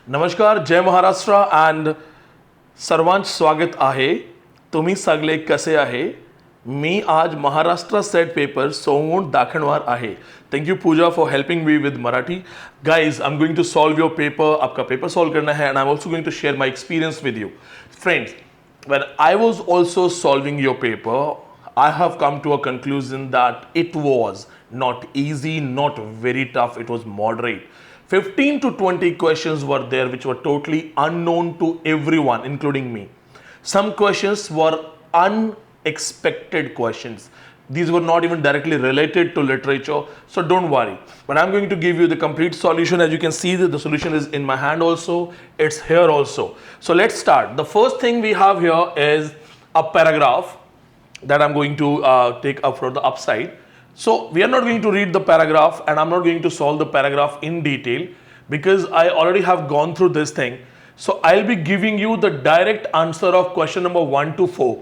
नमस्कार, जय महाराष्ट्र अँड सर्वांच स्वागत आहे. तुम्ही सगळे कसे आहे? मी आज महाराष्ट्र सेट पेपर सोडवून दाखवणार आहे. Thank you Pooja for helping me with Marathi. Guys, I am going to solve your paper. आपका पेपर सॉल्व करना है and I am also going to share my experience with you. Friends, when I was also solving your paper, I have come to a conclusion that it was not easy, not very tough, it was moderate. 15 to 20 questions were there which were totally unknown to everyone, including me. Some questions were unexpected questions. These were not even directly related to literature, so don't worry. But I'm going to give you the complete solution. As you can see, that the solution is in my hand also, it's here also. So let's start. The first thing we have here is a paragraph that I'm going to take up from the upside. So we are not going to read the paragraph and I'm not going to solve the paragraph in detail because I already have gone through this thing. So I'll be giving you the direct answer of question number 1 to 4.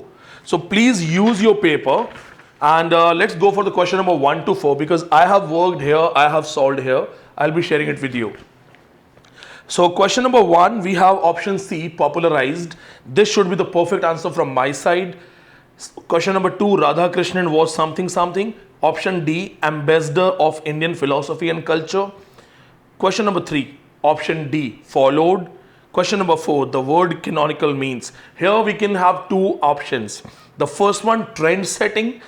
So please use your paper and let's go for the question number 1 to 4 because I have worked here, I have solved here. I'll be sharing it with you. So question number 1, we have option C, popularized. This should be the perfect answer from my side. Question number 2, Radhakrishnan was something something. Option D, ambassador of Indian philosophy and culture. Question number 3, option D, followed. Question number 4, the word canonical means. Here we can have two options. The first one, trend setting.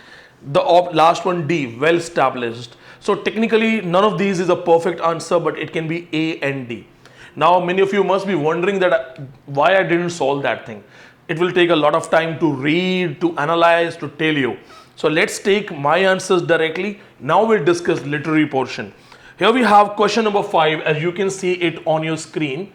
The last one, D, well established. So technically none of these is a perfect answer, but it can be A and D. Now many of you must be wondering that why I didn't solve that thing. It will take a lot of time to read, to analyze, to tell you. So let's take my answers directly. Now we'll discuss literary portion. Here we have question number 5, as you can see it on your screen.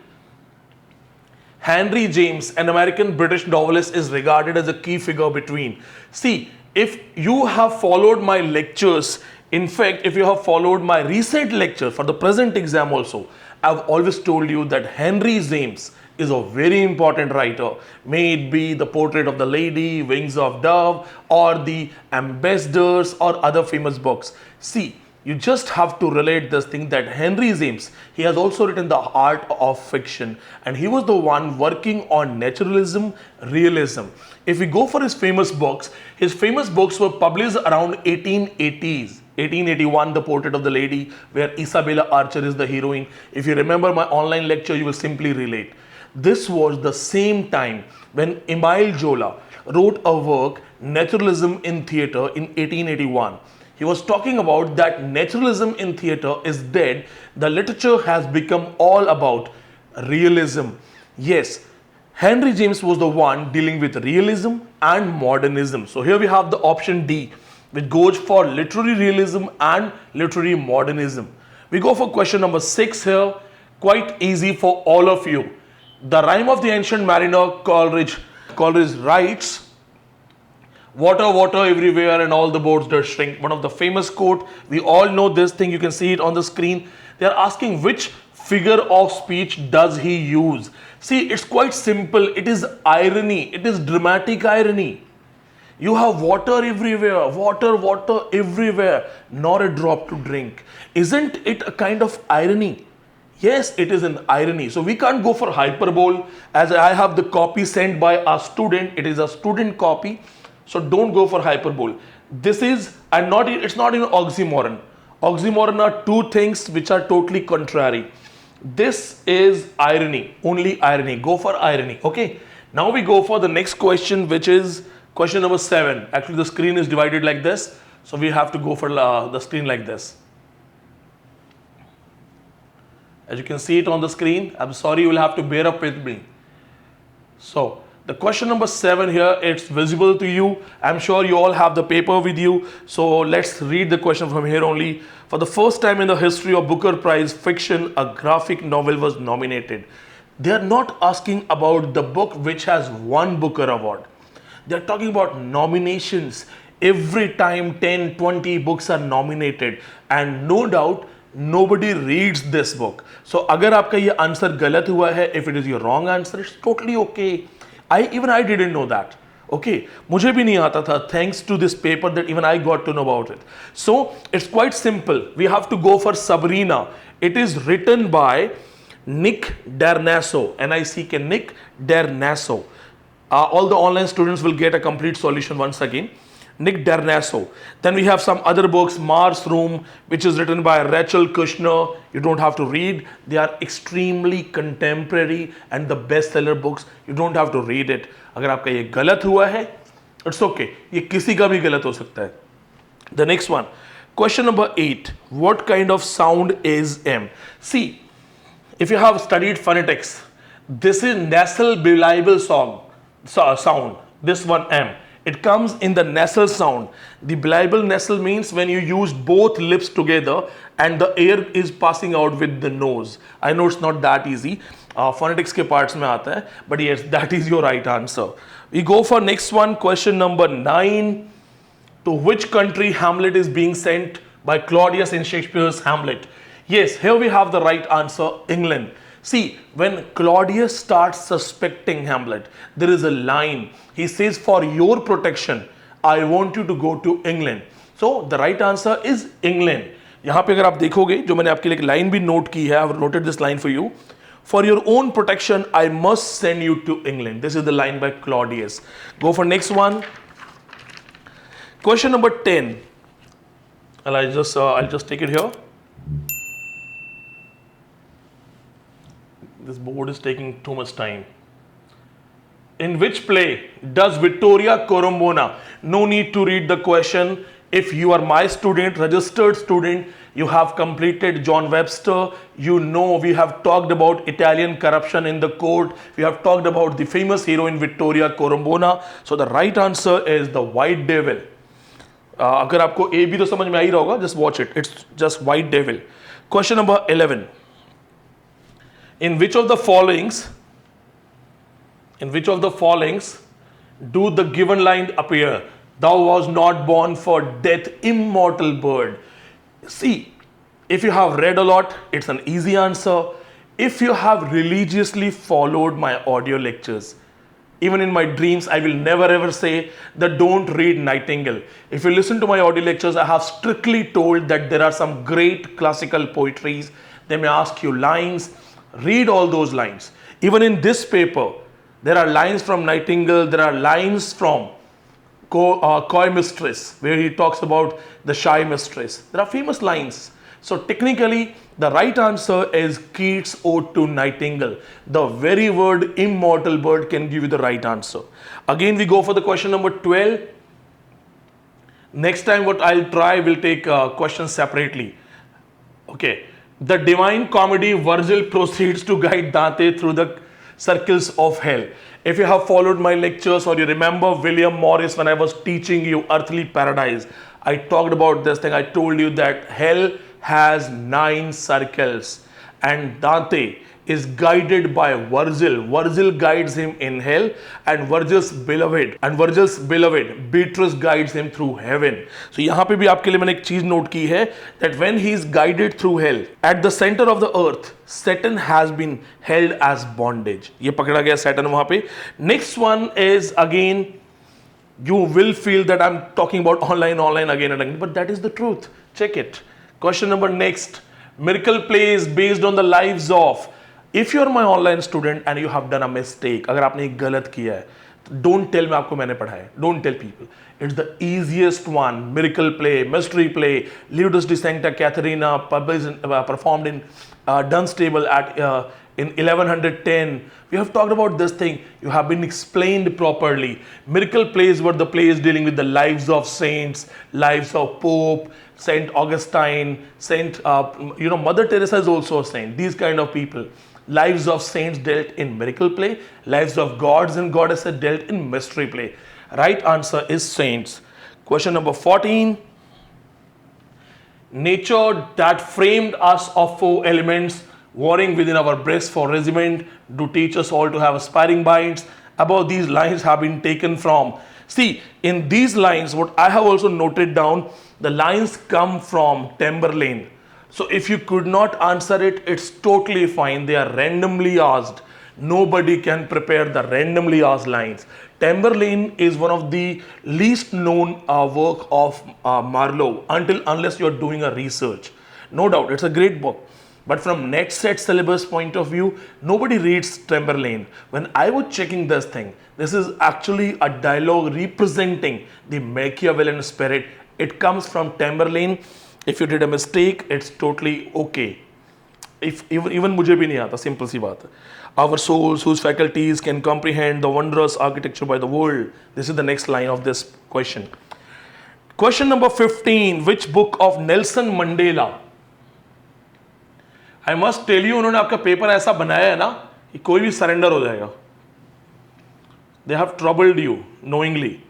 Henry James, an American British novelist, is regarded as a key figure between. See, if you have followed my lectures, in fact, if you have followed my recent lecture for the present exam also, I've always told you that Henry James is a very important writer. May it be the Portrait of the Lady, Wings of Dove, or the Ambassadors, or other famous books. See, you just have to relate this thing that Henry James, he has also written the art of fiction and he was the one working on naturalism, realism. If we go for his famous books were published around 1880s. 1881, The Portrait of the Lady, where Isabella Archer is the heroine. If you remember my online lecture, you will simply relate. This was the same time when Emile Zola wrote a work, Naturalism in Theatre, in 1881. He was talking about that naturalism in theatre is dead. The literature has become all about realism. Yes, Henry James was the one dealing with realism and modernism. So here we have the option D, which goes for literary realism and literary modernism. We go for question number 6 here. Quite easy for all of you. The Rime of the Ancient Mariner, Coleridge writes, water, water everywhere and all the boats does shrink. One of the famous quote. We all know this thing. You can see it on the screen. They are asking which figure of speech does he use. See, it's quite simple. It is irony. It is dramatic irony. You have water everywhere, water everywhere, nor a drop to drink. Isn't it a kind of irony? Yes, it is an irony. So we can't go for hyperbole. As I have the copy sent by a student, it is a student copy. So don't go for hyperbole. This is, and not, it's not an oxymoron. Oxymoron are two things which are totally contrary. This is irony, only irony. Go for irony. Okay. Now we go for the next question, which is question number 7. Actually, the screen is divided like this. So we have to go for the screen like this. As you can see it on the screen, I'm sorry, you will have to bear up with me. So the question number 7 here, it's visible to you. I'm sure you all have the paper with you. So let's read the question from here only. For the first time in the history of Booker Prize fiction, a graphic novel was nominated. They are not asking about the book which has won Booker Award. They are talking about nominations. Every time 10, 20 books are nominated. And no doubt, nobody reads this book. So अगर आपका ये answer गलत हुआ है, if it is your wrong answer, it's totally okay. I didn't know that. Okay, मुझे भी नहीं आता था. Thanks to this paper that even I got to know about it. So it's quite simple. We have to go for Sabrina. It is written by Nick Dernasso, N-I-C-K, Nick Dernasso. All the online students will get a complete solution once again. Nick Dernasso. Then we have some other books, Mars Room, which is written by Rachel Kushner. You don't have to read. They are extremely contemporary and the bestseller books. You don't have to read it. अगर आपका ये गलत हुआ है, it's okay. ये किसी का भी गलत हो सकता है. The next one, question number 8. What kind of sound is M? See, if you have studied phonetics, this is nasal bilabial sound. This one M. It comes in the nasal sound. The bilabial nasal means when you use both lips together and the air is passing out with the nose. I know it's not that easy. Phonetics के parts में आता है, but yes, that is your right answer. We go for next one, question number 9. To which country Hamlet is being sent by Claudius in Shakespeare's Hamlet? Yes, here we have the right answer, England. See, when Claudius starts suspecting Hamlet, there is a line. He says, for your protection, I want you to go to England. So, the right answer is England. यहाँ पे अगर आप देखोगे, जो मैंने आपके लिए एक line भी note की है, I have noted this line for you. For your own protection, I must send you to England. This is the line by Claudius. Go for next one. Question number 10. And I'll just take it here. This board is taking too much time. In which play does Vittoria Corombona? No need to read the question. If you are my student, registered student, you have completed John Webster. You know we have talked about Italian corruption in the court. We have talked about the famous heroine Vittoria Corombona. So the right answer is the White Devil. अगर आपको A भी तो समझ में आ ही रहा होगा, just watch it. It's just White Devil. Question number 11. In which of the followings do the given line appear? Thou was not born for death, immortal bird. See, if you have read a lot, it's an easy answer. If you have religiously followed my audio lectures, even in my dreams, I will never ever say that don't read Nightingale. If you listen to my audio lectures, I have strictly told that there are some great classical poetries. They may ask you lines. Read all those lines. Even in this paper, there are lines from Nightingale, there are lines from Coy Mistress, where he talks about the shy mistress. There are famous lines. So technically, the right answer is Keats' Ode to Nightingale. The very word immortal bird can give you the right answer. Again, we go for the question number 12. Next time what I'll try, we'll take questions separately. Okay. The Divine Comedy, Virgil proceeds to guide Dante through the circles of hell. If you have followed my lectures or you remember William Morris when I was teaching you Earthly Paradise, I talked about this thing. I told you that hell has 9 circles and Dante is guided by Virgil. Virgil guides him in hell and Virgil's beloved Beatrice guides him through heaven. So यहाँ पे भी आपके लिए मैंने एक चीज note की है that when he is guided through hell, at the center of the earth, Saturn has been held as bondage. ये पकड़ा गया Saturn वहाँ पे. Next one is again, you will feel that I'm talking about online again and again, but that is the truth. Check it. Question number next. Miracle play is based on the lives of. If you are my online student and you have done a mistake, अगर आपने एक गलत किया है, don't tell me आपको मैंने पढ़ाया. Don't tell people. It's the easiest one. Miracle play, mystery play, Ludus de Sancta Catharina, performed in Dunstable in 1110. We have talked about this thing. You have been explained properly. Miracle plays were the plays dealing with the lives of saints, lives of Pope, Saint Augustine, Mother Teresa is also a saint. These kind of people. Lives of saints dealt in miracle play. Lives of gods and goddesses dealt in mystery play. Right answer is saints. Question number 14. Nature that framed us of 4 elements, warring within our breasts for regiment, do teach us all to have aspiring minds. Above these lines have been taken from. See, in these lines, what I have also noted down, the lines come from Tamburlaine. So if you could not answer it, it's totally fine. They are randomly asked. Nobody can prepare the randomly asked lines. Tamburlaine is one of the least known work of Marlowe unless you are doing a research. No doubt, it's a great book. But from net set syllabus point of view, nobody reads Tamberlane. When I was checking this thing, this is actually a dialogue representing the Machiavellian spirit. It comes from Tamberlane. If you did a mistake, it's totally okay. If even मुझे भी नहीं आता, simple सी बात है. Our souls whose faculties can comprehend the wondrous architecture by the world. This is the next line of this question. Question number 15. Which book of Nelson Mandela? I must tell you, उन्होंने आपका paper ऐसा बनाया है ना कि कोई भी surrender हो जाएगा. They have troubled you knowingly.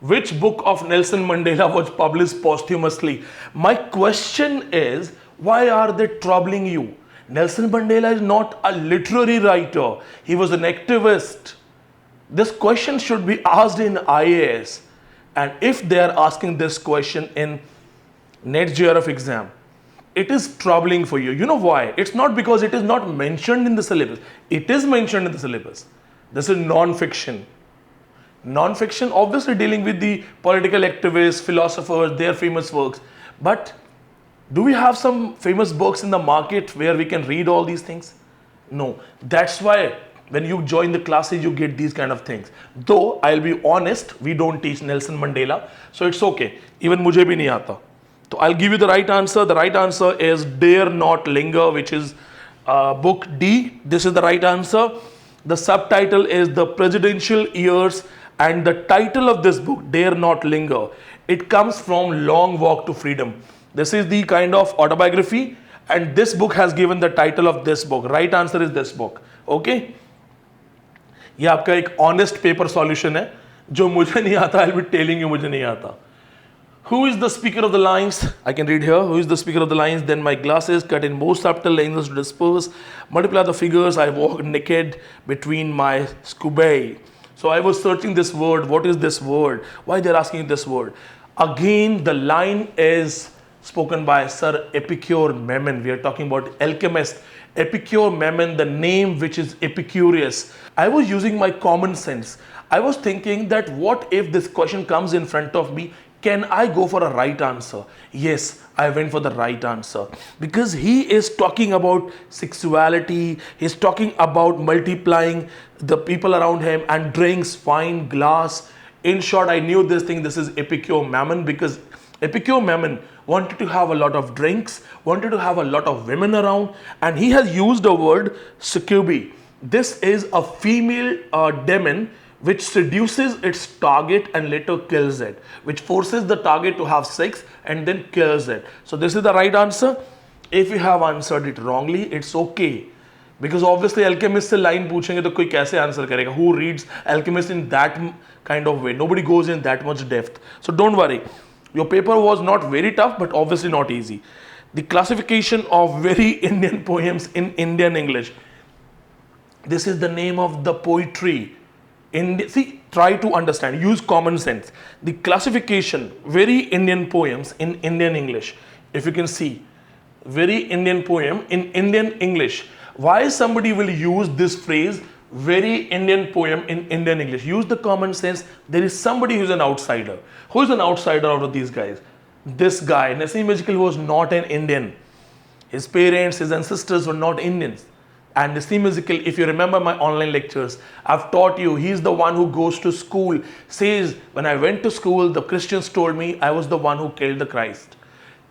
Which book of Nelson Mandela was published posthumously? My question is, why are they troubling you? Nelson Mandela is not a literary writer. He was an activist. This question should be asked in IAS. And if they are asking this question in NET JRF exam, it is troubling for you. You know why? It's not because it is not mentioned in the syllabus. It is mentioned in the syllabus. This is non-fiction. Non-fiction, obviously dealing with the political activists, philosophers, their famous works. But do we have some famous books in the market where we can read all these things? No. That's why when you join the classes, you get these kind of things. Though, I'll be honest, we don't teach Nelson Mandela. So it's okay. Even mujhe bhi nahi aata. So I'll give you the right answer. The right answer is Dare Not Linger, which is book D. This is the right answer. The subtitle is The Presidential Years, and the title of this book, Dare Not Linger, it comes from Long Walk to Freedom. This is the kind of autobiography, and this book has given the title of this book. Right answer is this book. Okay? ये आपका एक honest paper solution है जो मुझे नहीं आता. I'll be telling you मुझे नहीं आता. Who is the speaker of the lines? I can read here. Who is the speaker of the lines? Then my glasses cut in more subtle angles to disperse. Multiply the figures. I walk naked between my scubae. So I was searching this word. What is this word? Why they're asking this word? Again, the line is spoken by Sir Epicure Memon. We are talking about alchemist. Epicure Memon, the name which is Epicurus. I was using my common sense. I was thinking that what if this question comes in front of me? Can I go for a right answer? Yes, I went for the right answer. Because he is talking about sexuality, he's talking about multiplying the people around him and drinks, wine, glass. In short, I knew this thing, this is Epicure Memon, because Epicure Memon wanted to have a lot of drinks, wanted to have a lot of women around, and he has used the word succubi. This is a female demon which seduces its target and later kills it, which forces the target to have sex and then kills it. So this is the right answer. If you have answered it wrongly, it's okay. Because obviously alchemist से line पूछेंगे तो कोई कैसे answer करेगा? Who reads alchemist in that kind of way? Nobody goes in that much depth. So don't worry. Your paper was not very tough, but obviously not easy. The classification of very Indian poems in Indian English. This is the name of the poetry. See, try to understand, use common sense. The classification, very Indian poems in Indian English. If you can see, very Indian poem in Indian English. Why somebody will use this phrase, very Indian poem in Indian English? Use the common sense. There is somebody who is an outsider. Who is an outsider out of these guys? This guy, Naseem Majikal, was not an Indian. His parents, his ancestors were not Indians. And Naseem Majikal, if you remember my online lectures, I've taught you, he's the one who goes to school, says, when I went to school, the Christians told me I was the one who killed the Christ.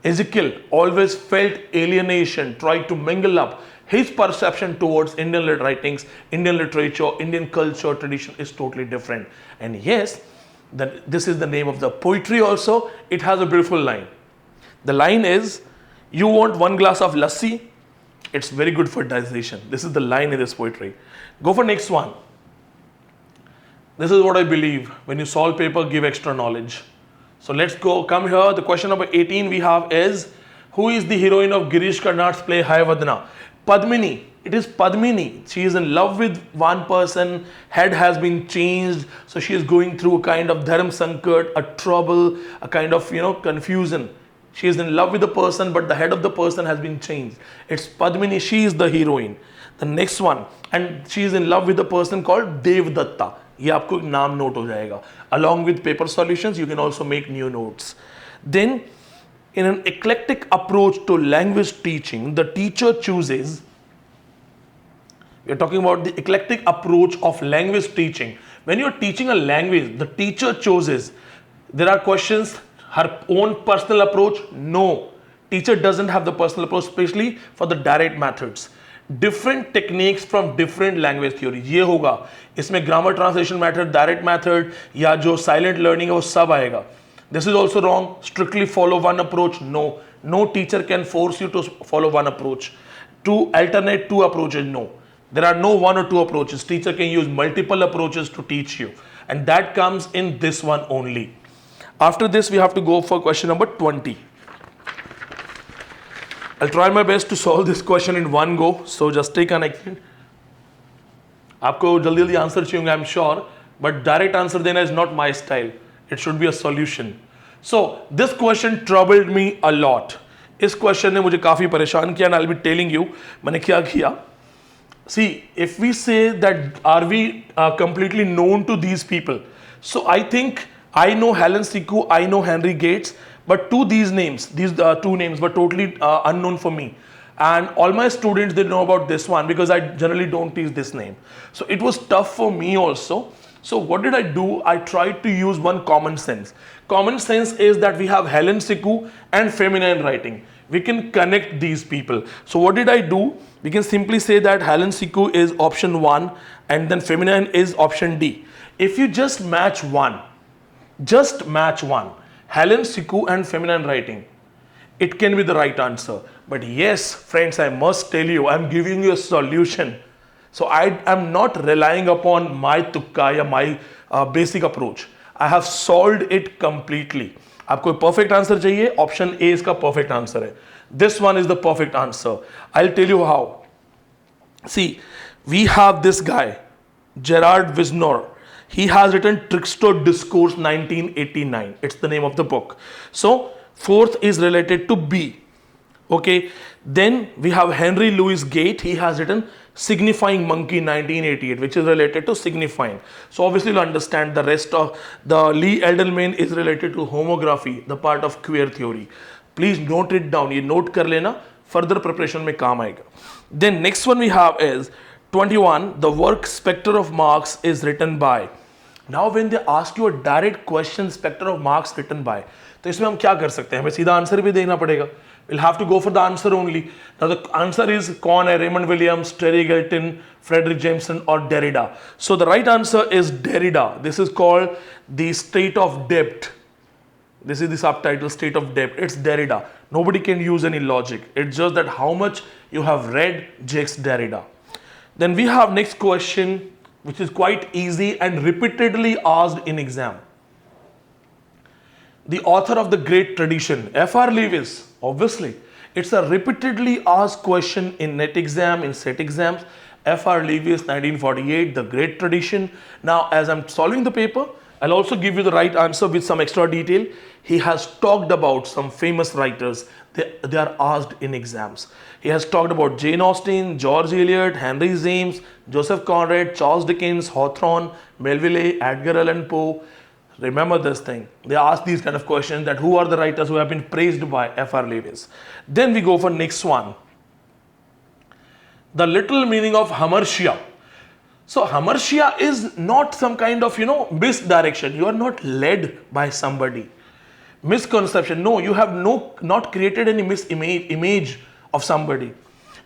Ezekiel always felt alienation, tried to mingle up. His perception towards Indian writings, Indian literature, Indian culture, tradition is totally different. And yes, this is the name of the poetry also. It has a beautiful line. The line is, you want one glass of lassi? It's very good for digestion. This is the line in this poetry. Go for next one. This is what I believe. When you solve paper, give extra knowledge. So let's go. Come here. The question number 18 we have is, who is the heroine of Girish Karnad's play Hayavadana? Padmini. It is Padmini. She is in love with one person. Head has been changed. So she is going through a kind of dharm sankat, a trouble, a kind of, confusion. She is in love with the person, but the head of the person has been changed. It's Padmini. She is the heroine. The next one, and she is in love with a person called Devdatta. ये आपको नाम note हो जाएगा. Along with paper solutions, you can also make new notes. Then, in an eclectic approach to language teaching, the teacher chooses. We are talking about the eclectic approach of language teaching. When you are teaching a language, the teacher chooses. There are questions, her own personal approach. No, teacher doesn't have the personal approach, especially for the direct methods. Different techniques from different language theory. ये होगा, इसमें grammar translation method, direct method या जो silent learning है वो सब आएगा. This is also wrong. Strictly follow one approach. No, no teacher can force you to follow one approach. To alternate two approaches. No, there are no one or two approaches. Teacher can use multiple approaches to teach you, and that comes in this one only. After this, we have to go for question number 20. I'll try my best to solve this question in one go, so just stay connected. आपको जल्दी जल्दी answer चाहिए, I'm sure, but direct answer देना is not my style. It should be a solution. So this question troubled me a lot. इस question ने मुझे काफी परेशान किया, and I'll be telling you मैंने क्या किया. See, if we say that are we completely known to these people, so I think I know Helen Siku, I know Henry Gates, but these two names were totally unknown for me. And all my students, they know about this one because I generally don't teach this name. So it was tough for me also. So what did I do? I tried to use one common sense. Common sense is that we have Helen Siku and feminine writing. We can connect these people. So what did I do? We can simply say that Helen Siku is option 1 and then feminine is option D. If you just match one, Helen Siku and feminine writing, it can be the right answer. But yes, friends, I must tell you, I'm giving you a solution. So I am not relying upon my tukka या my basic approach. I have solved it completely. आपको perfect answer चाहिए? Option A इसका perfect answer है. This one is the perfect answer. I'll tell you how. See, we have this guy, Gerard Wisner. He has written Trickster Discourse 1989. It's the name of the book. So fourth is related to B. Okay. Then we have Henry Louis Gates. He has written Signifying Monkey 1988, which is related to signifying. So obviously you'll understand the rest of the Lee Edelman is related to homography, the part of queer theory. Please note it down. ये note कर लेना. Further preparation में काम आएगा. Then next one we have is 21. The work Spectre of Marx is written by. Now when they ask you a direct question, Spectre of Marx written by, तो इसमें हम क्या कर सकते हैं? हमें सीधा आंसर भी देना पड़ेगा. We'll have to go for the answer only. Now the answer is कौन है? Raymond Williams, Terry Galton, Frederick Jameson or Derrida. So the right answer is Derrida. This is called the state of depth. This is the subtitle, state of depth. It's Derrida. Nobody can use any logic. It's just that how much you have read Jacques Derrida. Then we have next question, which is quite easy and repeatedly asked in exam. The author of the Great Tradition, F.R. Lewis, obviously. It's a repeatedly asked question in NET exam, in SET exams. F.R. Lewis, 1948, The Great Tradition. Now, as I'm solving the paper, I'll also give you the right answer with some extra detail. He has talked about some famous writers. They are asked in exams. He has talked about Jane Austen, George Eliot, Henry James, Joseph Conrad, Charles Dickens, Hawthorne, Melville, Edgar Allan Poe. Remember this thing. They ask these kind of questions that who are the writers who have been praised by F.R. Lewis. Then we go for next one. The literal meaning of hamartia. So hamartia is not some kind of, misdirection. You are not led by somebody. Misconception. No, you have not created any image of somebody.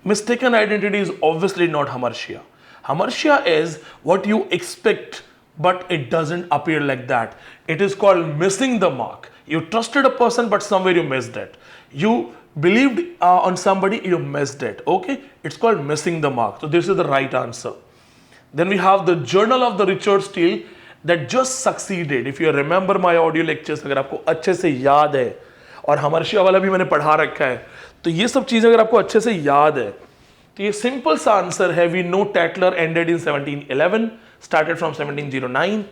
Mistaken identity is obviously not hamartia. Hamartia is what you expect, but it doesn't appear like that. It is called missing the mark. You trusted a person, but somewhere you missed it. You believed on somebody, you missed it. Okay? It's called missing the mark. So this is the right answer. Then we have the Journal of the Richard Steele that just succeeded. If you remember my audio lectures, अगर आपको अच्छे से याद है, और hamartia वाला भी मैंने पढ़ा रखा है, तो ये सब चीजें अगर आपको अच्छे से याद है, तो ये सिंपल सा आंसर है. We know Tatler ended in 1711, started from 1709.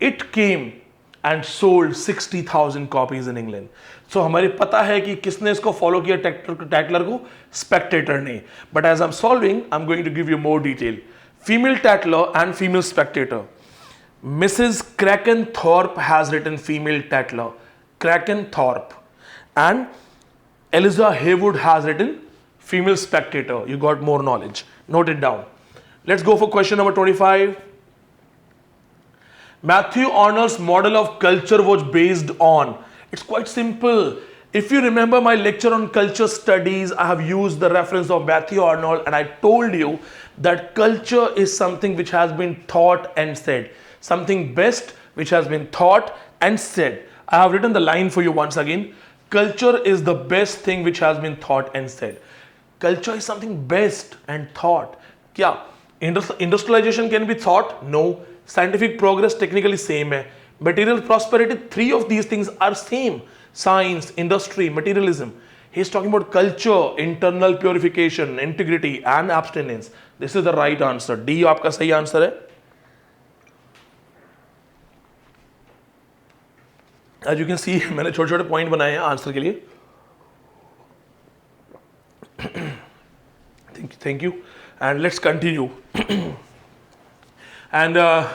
It came and sold 60,000 copies in England. So हमारे पता है कि किसने इसको फॉलो किया टैटलर को? स्पेक्टेटर ने. But as I'm solving, I'm going to give you more detail. Female Tatler and female Spectator. Mrs. Kraken Thorpe has written female Tatler. Kraken Thorpe. And Eliza Haywood has written female spectator. You got more knowledge. Note it down. Let's go for question number 25. Matthew Arnold's model of culture was based on. It's quite simple. If you remember my lecture on culture studies, I have used the reference of Matthew Arnold and I told you that culture is something which has been thought and said. Something best which has been thought and said. I have written the line for you once again. Culture is the best thing which has been thought and said. Culture is something best and thought. Kya? Industrialization can be thought? No. Scientific progress technically same hai. Material prosperity, three of these things are same. Science, industry, materialism. He's talking about culture, internal purification, integrity and abstinence. This is the right answer. D आपका सही answer है. As you can see, मैंने छोटे छोटे point बनाए हैं answer के लिए. Thank you. And let's continue. And I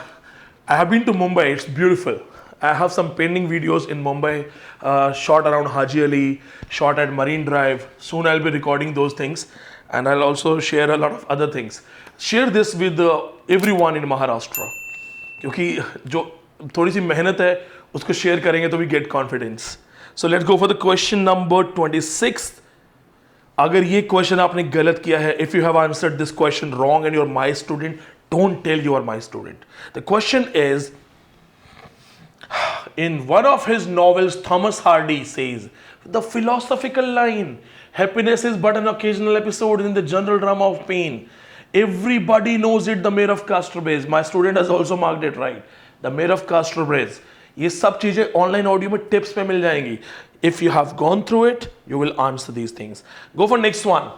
have been to Mumbai. It's beautiful. I have some pending videos in Mumbai, shot around Haji Ali, shot at Marine Drive. Soon I'll be recording those things, and I'll also share a lot of other things. Share this with everyone in Maharashtra, क्योंकि जो थोड़ी सी मेहनत है उसको share करेंगे तो we get confidence. So let's go for the question number 26. अगर ये क्वेश्चन आपने गलत किया है, if you have answered this question wrong and you're my student, don't tell you are my student. The question is, in one of his novels, Thomas Hardy says, the philosophical line, happiness is but an occasional episode in the general drama of pain. Everybody knows it, the Mayor of Castrobrez. My student has also marked it right. The Mayor of Castrobrez. ये सब चीजें online audio में tips में मिल जाएंगी. If you have gone through it, you will answer these things. Go for next one.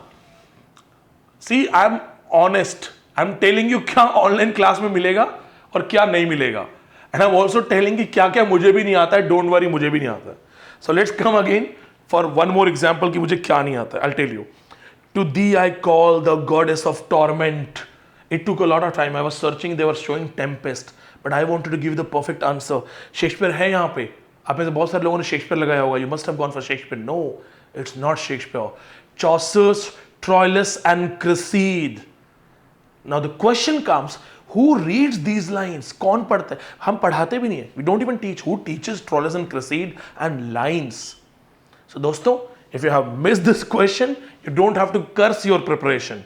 See, I'm honest. I'm telling you क्या online class में मिलेगा और क्या नहीं मिलेगा. And I'm also telling कि क्या क्या मुझे भी नहीं आता है. Don't worry, मुझे भी नहीं आता है. So let's come again for one more example कि मुझे क्या नहीं आता है. I'll tell you. To thee I call, the goddess of torment. It took a lot of time. I was searching. They were showing Tempest, but I wanted to give the perfect answer. Shakespeare है यहाँ पे. आप में से बहुत सारे लोगों ने शेक्सपियर लगाया होगा. You must have gone for Shakespeare. No, it's not Shakespeare. Chaucer's Troilus and Cresside. Now the question comes, who reads these lines? कौन पढ़ता है? हम पढ़ाते भी नहीं है. We don't even teach. Who teaches Troilus and Cresside and lines? So दोस्तों, if you have missed this question, you don't have to curse your preparation.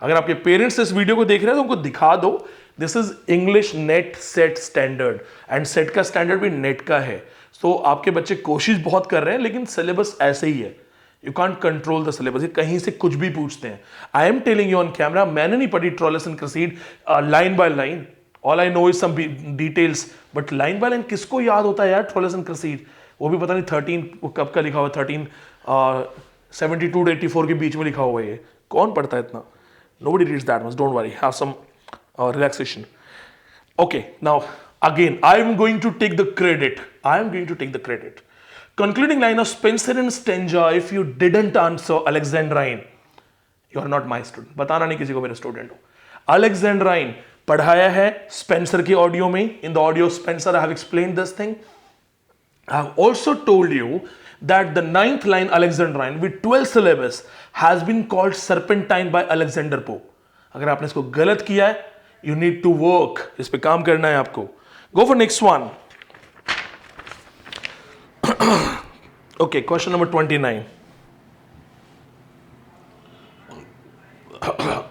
अगर आपके पेरेंट्स इस वीडियो को देख रहे हैं तो उनको दिखा दो. This is English net set standard and set का स्टैंडर्ड भी नेट का है. तो आपके बच्चे कोशिश बहुत कर रहे हैं लेकिन सिलेबस ऐसे ही है. You can't control the syllabus. कहीं से कुछ भी पूछते हैं. I am telling you on camera, मैंने नहीं पढ़ी Troilus and Criseyde line by line. All I know is some details, but line by line किसको याद होता है यार ट्रोलस एंड क्रेसीड? वो भी पता नहीं 13 कब का लिखा हुआ. 1372 84 के बीच में लिखा हुआ है. ये कौन पढ़ता है इतना? Nobody reads that much. Don't worry. Have some relaxation. Okay. Now, again, I am going to take the credit. I am going to take the credit. Concluding line of Spencer and Stenger. If you didn't answer Alexandrine, you are not my student. बताना नहीं किसी को मेरे student हो. Alexandrine पढ़ाया है Spencer की audio में. In the audio Spencer, I have explained this thing. I have also told you that the 9th line Alexandrine with 12 syllables has been called Serpentine by Alexander Pope. अगर आपने इसको गलत किया है, you need to work. इस पे काम करना है आपको. Go for next one. Okay, question number 29.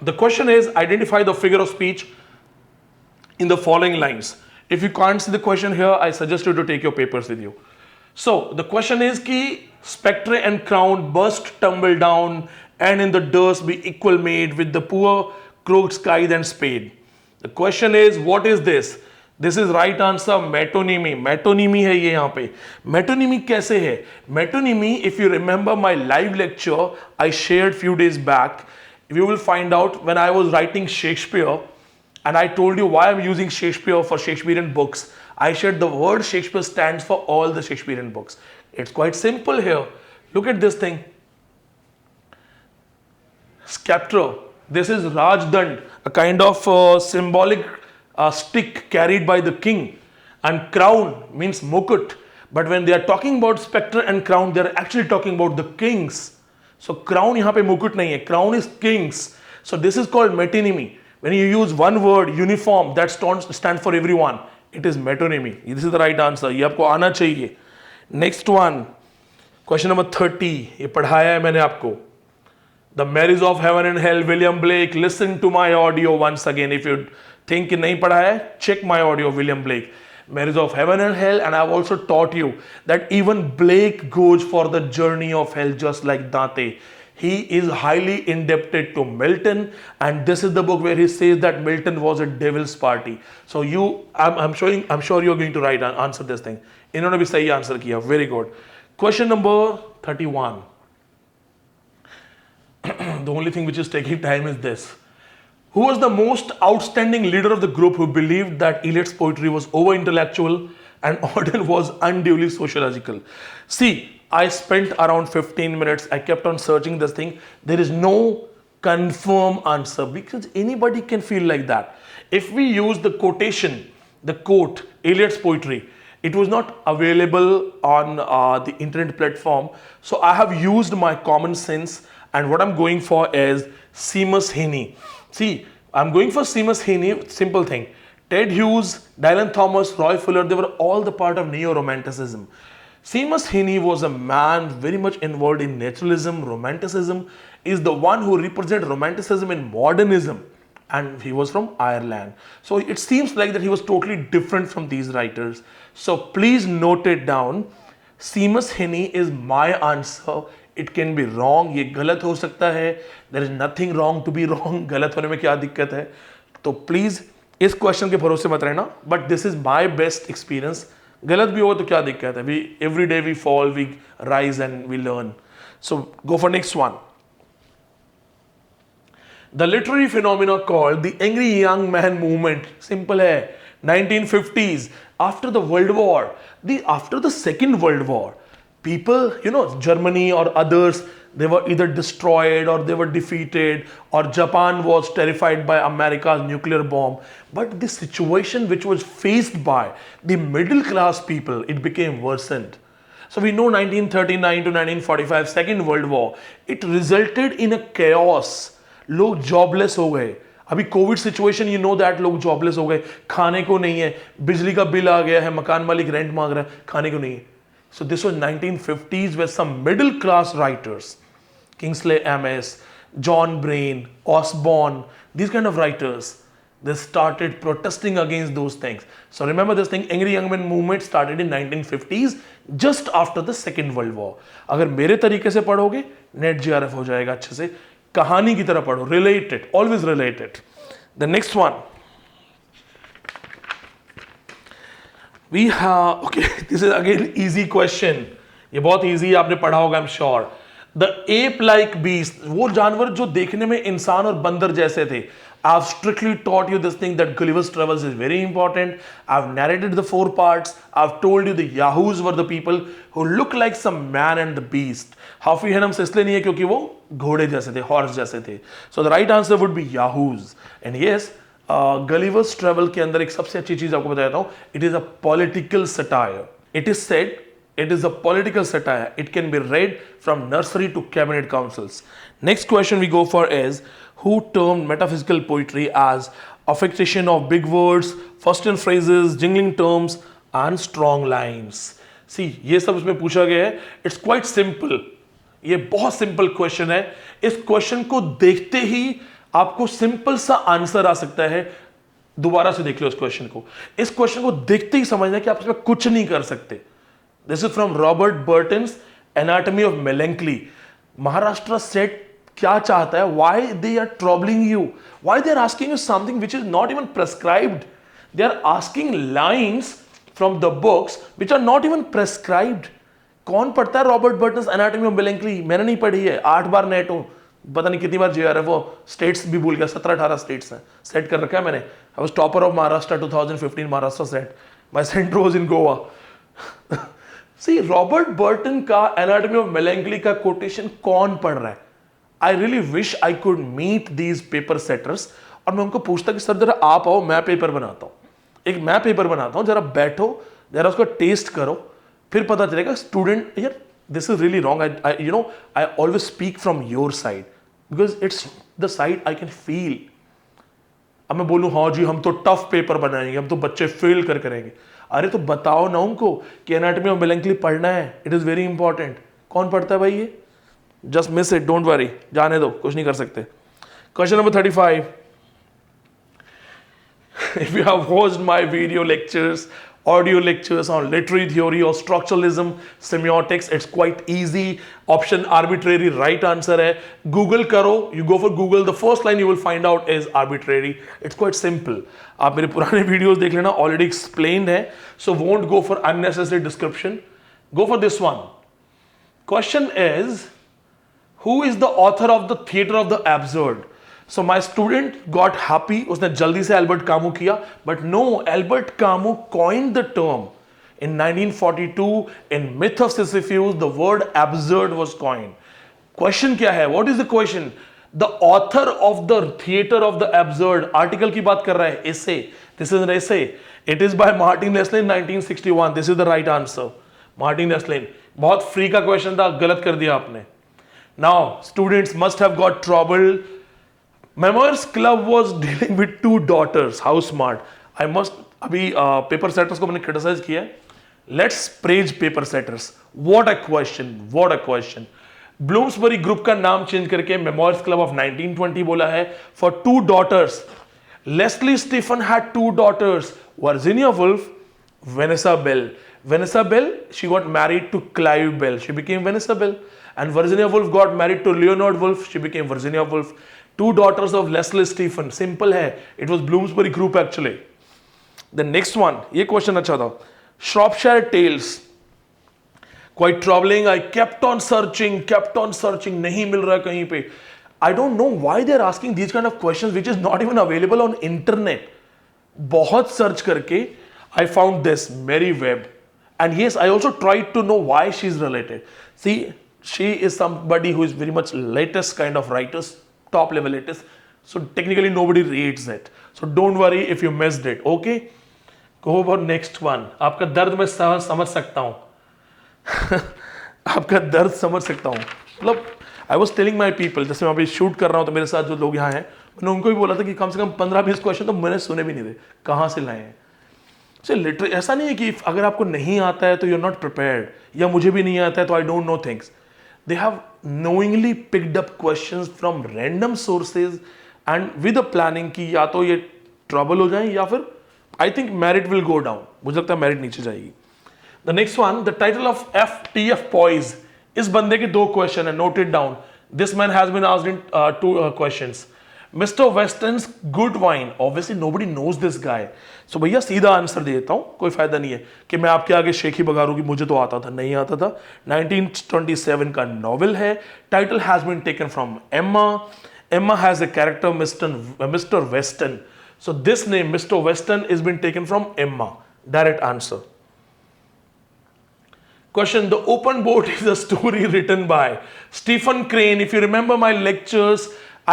The question is, identify the figure of speech in the following lines. If you can't see the question here, I suggest you to take your papers with you. So the question is कि spectre and crown burst, tumble down, and in the dust be equal made with the poor crooked scythe and spade. The question is, what is this? This is right answer, metonymy. Metonymy है ये यहाँ पे. Metonymy कैसे है? Metonymy, if you remember my live lecture I shared few days back, you will find out when I was writing Shakespeare and I told you why I'm using Shakespeare for Shakespearean books. I said the word Shakespeare stands for all the Shakespearean books. It's quite simple here. Look at this thing. Scepter. This is Rajdand, a kind of symbolic stick carried by the king. And crown means mukut. But when they are talking about spectre and crown, they are actually talking about the kings. So crown यहां पे मुकुट नहीं है, crown is Kings. So this is called metonymy. When you use one word uniform that stand for everyone, it is metonymy. This is the right answer, ये आपको आना चाहिए. Next one, question number 30, ये पढ़ाया है मैंने आपको. The marriage of heaven and hell, William Blake. Listen to my audio once again. If you think कि नहीं पढ़ा है, check my audio, William Blake. Marriage of Heaven and Hell, and I've also taught you that even Blake goes for the journey of hell just like Dante. He is highly indebted to Milton, and this is the book where he says that Milton was a devil's party. So I'm sure you're going to answer this thing. इन्होंने भी सही answer किया. Very good. Question number 31. The only thing which is taking time is this. Who was the most outstanding leader of the group who believed that Eliot's poetry was over-intellectual and Auden was unduly sociological? See, I spent around 15 minutes. I kept on searching this thing. There is no confirm answer because anybody can feel like that. If we use the quotation, the quote, Eliot's poetry, it was not available on the internet platform. So I have used my common sense, and what I'm going for is Seamus Heaney. See, I'm going for Seamus Heaney, simple thing. Ted Hughes, Dylan Thomas, Roy Fuller, they were all the part of neo-romanticism. Seamus Heaney was a man very much involved in naturalism, romanticism, is the one who represented romanticism in modernism, and he was from Ireland. So it seems like that he was totally different from these writers. So please note it down. Seamus Heaney is my answer. It can be wrong, ये गलत हो सकता है. There is nothing wrong to be wrong. गलत होने में क्या दिक्कत है? तो प्लीज इस क्वेश्चन के भरोसे मत रहना, but this is my best experience. गलत भी हो तो क्या दिक्कत है? We every day we fall, we rise and we learn. So go for next one. The literary phenomena called the angry young man movement. Simple है, 1950s, after the World War, after the Second World War, people, Germany or others, they were either destroyed or they were defeated, or Japan was terrified by America's nuclear bomb. But the situation which was faced by the middle class people, it became worsened. So we know 1939 to 1945, Second World War, it resulted in a chaos. लोग jobless हो गए. अभी Covid situation, you know that, लोग jobless हो गए, खाने को नहीं है, बिजली का बिल आ गया है, मकान मालिक रेंट मांग रहा है, खाने को नहीं है. So this was 1950s where some middle class writers, Kingsley Amis, John Brain, Osborne, these kind of writers, they started protesting against those things. So remember this thing, Angry Young Men movement started in 1950s just after the Second World War. अगर मेरे तरीके से पढ़ोगे, net GRF हो जाएगा अच्छे से. कहानी की तरह पढ़ो, related, always related. The next one. We have, okay, this is again easy question. ये बहुत easy है, आपने पढ़ा होगा, I'm sure. The ape-like beast, वो जानवर जो देखने में इंसान और बंदर जैसे थे. I've strictly taught you this thing that Gulliver's Travels is very important. I've narrated the 4 parts. I've told you the Yahoos were the people who look like some man and the beast. Huffy Hennams इसलिए नहीं है क्योंकि वो घोड़े जैसे थे, horse जैसे थे. So the right answer would be Yahoos. And yes, Gulliver's travel के अंदर एक सबसे अच्छी चीज आपको बताता हूं, it is a political satire. It is said it is a political satire. It can be read from nursery to cabinet councils. Next question we go for is, who termed metaphysical poetry as affectation of big words, first in phrases, jingling terms and strong lines. See, ये सब इसमें पूछा गया है. It's quite simple. ये बहुत simple question है. इस क्वेश्चन को देखते ही आपको सिंपल सा आंसर आ सकता है. दोबारा से देख लो इस क्वेश्चन को. इस क्वेश्चन को देखते ही समझना कि आप इसमें कुछ नहीं कर सकते. This is from Robert Burton's Anatomy of Melancholy. Maharashtra SET क्या चाहता है? Why they are troubling you? Why they are asking you something which is not even prescribed? They are asking lines from the books which are not even prescribed. कौन पढ़ता है Robert Burton's Anatomy of Melancholy? मैंने नहीं पढ़ी है. 8 बार net हूं, पता नहीं कितनी बार जीआरएफ, वो स्टेट्स भी भूल गया. 17-18 स्टेट्स हैं सेट कर रखा है मैंने. I was topper of Maharashtra 2015 Maharashtra SET. My centre was in Goa. See, Robert Burton का एनाटॉमी ऑफ मेलेंकली का कोटेशन कौन पढ़ रहा है? I really wish I could meet these paper setters और मैं उनको पूछता कि सर जरा आप आओ, मैं पेपर बनाता हूँ. एक मैं पेपर बनाता हूँ, जरा बैठो, जरा उसका टेस्ट करो, फिर पता चलेगा. स्टूडेंट यार this is really wrong. I always speak from your side because it's the side I can feel. अब मैं बोलूँ हाँ जी हम तो टफ पेपर बनाएंगे, हम तो बच्चे फेल कर करेंगे. अरे तो बताओ ना उनको कि एनाटॉमी ऑफ मेलेंकली पढ़ना है. It is very important. कौन पढ़ता है भाई ये? Just miss it, don't worry, जाने दो, कुछ नहीं कर सकते. Question number 35. If you have watched my video lectures, audio lectures on literary theory or structuralism, semiotics, it's quite easy. Option arbitrary right answer है. Google करो, you go for Google, the first line you will find out is arbitrary. It's quite simple. आप मेरे पुराने videos देख लेना, already explained है, so won't go for unnecessary description. Go for this one. Question is, who is the author of the Theatre of the Absurd? So my student got happy, उसने जल्दी से Albert Camus किया, but no, Albert Camus coined the term in 1942 in Myth of Sisyphus. The word absurd was coined. Question क्या है? What is the question? The author of the Theatre of the Absurd, article की बात कर रहा है, essay. This is an essay. It is by Martin Leslie 1961. This is the right answer. Martin Leslie. बहुत free का question था, गलत कर दिया आपने. Now students must have got trouble. Memoirs Club was dealing with 2 daughters. How smart. I must, अभी paper setters को मैंने क्रिटिसाइज किया है. Let's praise paper setters. What a question, what a question. Bloomsbury group का नाम change करके memoirs club of 1920 बोला है for 2 daughters. Leslie Stephen had 2 daughters. Virginia Woolf, Vanessa Bell. Vanessa Bell, she got married to Clive Bell. She became Vanessa Bell. And Virginia Woolf got married to Leonard Woolf. She became Virginia Woolf. 2 daughters of Leslie Stephen. Simple है. It was Bloomsbury Group actually. The next one. ये question अच्छा था. Shropshire Tales. Quite troubling. I kept on searching. नहीं मिल रहा कहीं पे. I don't know why they are asking these kind of questions which is not even available on internet. बहुत search करके I found this Mary Webb. And yes, I also tried to know why she is related. See, she is somebody who is very much latest kind of writers. Top level latest, so technically nobody reads it, so don't worry if you missed it. Okay, go for next one. आपका दर्द मैं समझ सकता हूँ. आपका दर्द समझ सकता हूँ. मतलब I was telling my people, जैसे मैं अभी शूट कर रहा हूँ तो मेरे साथ जो लोग यहाँ हैं, मैंने उनको भी बोला था कि कम से कम 15-20 क्वेश्चन तो मैंने सुने भी नहीं थे, कहाँ से लाए हैं. So लिटरली ऐसा नहीं है कि अगर आपको नहीं आता है तो you're not prepared, या मुझे भी नहीं आता है तो I don't know things. They have knowingly picked up questions from random sources and with a planning कि या तो ये trouble हो जाए या फिर I think merit will go down. मुझे लगता है merit नीचे जाएगी. The next one, the title of FTF Poise. इस बंदे के 2 question है, note it down. This man has been asked in 2 questions. Mr. Weston's good wine. Obviously nobody knows this guy. So भैया सीधा आंसर दे देता हूँ, कोई फायदा नहीं है कि मैं आपके आगे शेखी बगारूँ कि मुझे तो आता था, नहीं आता था. 1927 का नॉवल है. Title has been taken from Emma. Emma has a character Mister Weston. So this name Mister Weston is been taken from Emma. Direct answer. Question, the open boat is a story written by Stephen Crane. If you remember my lectures,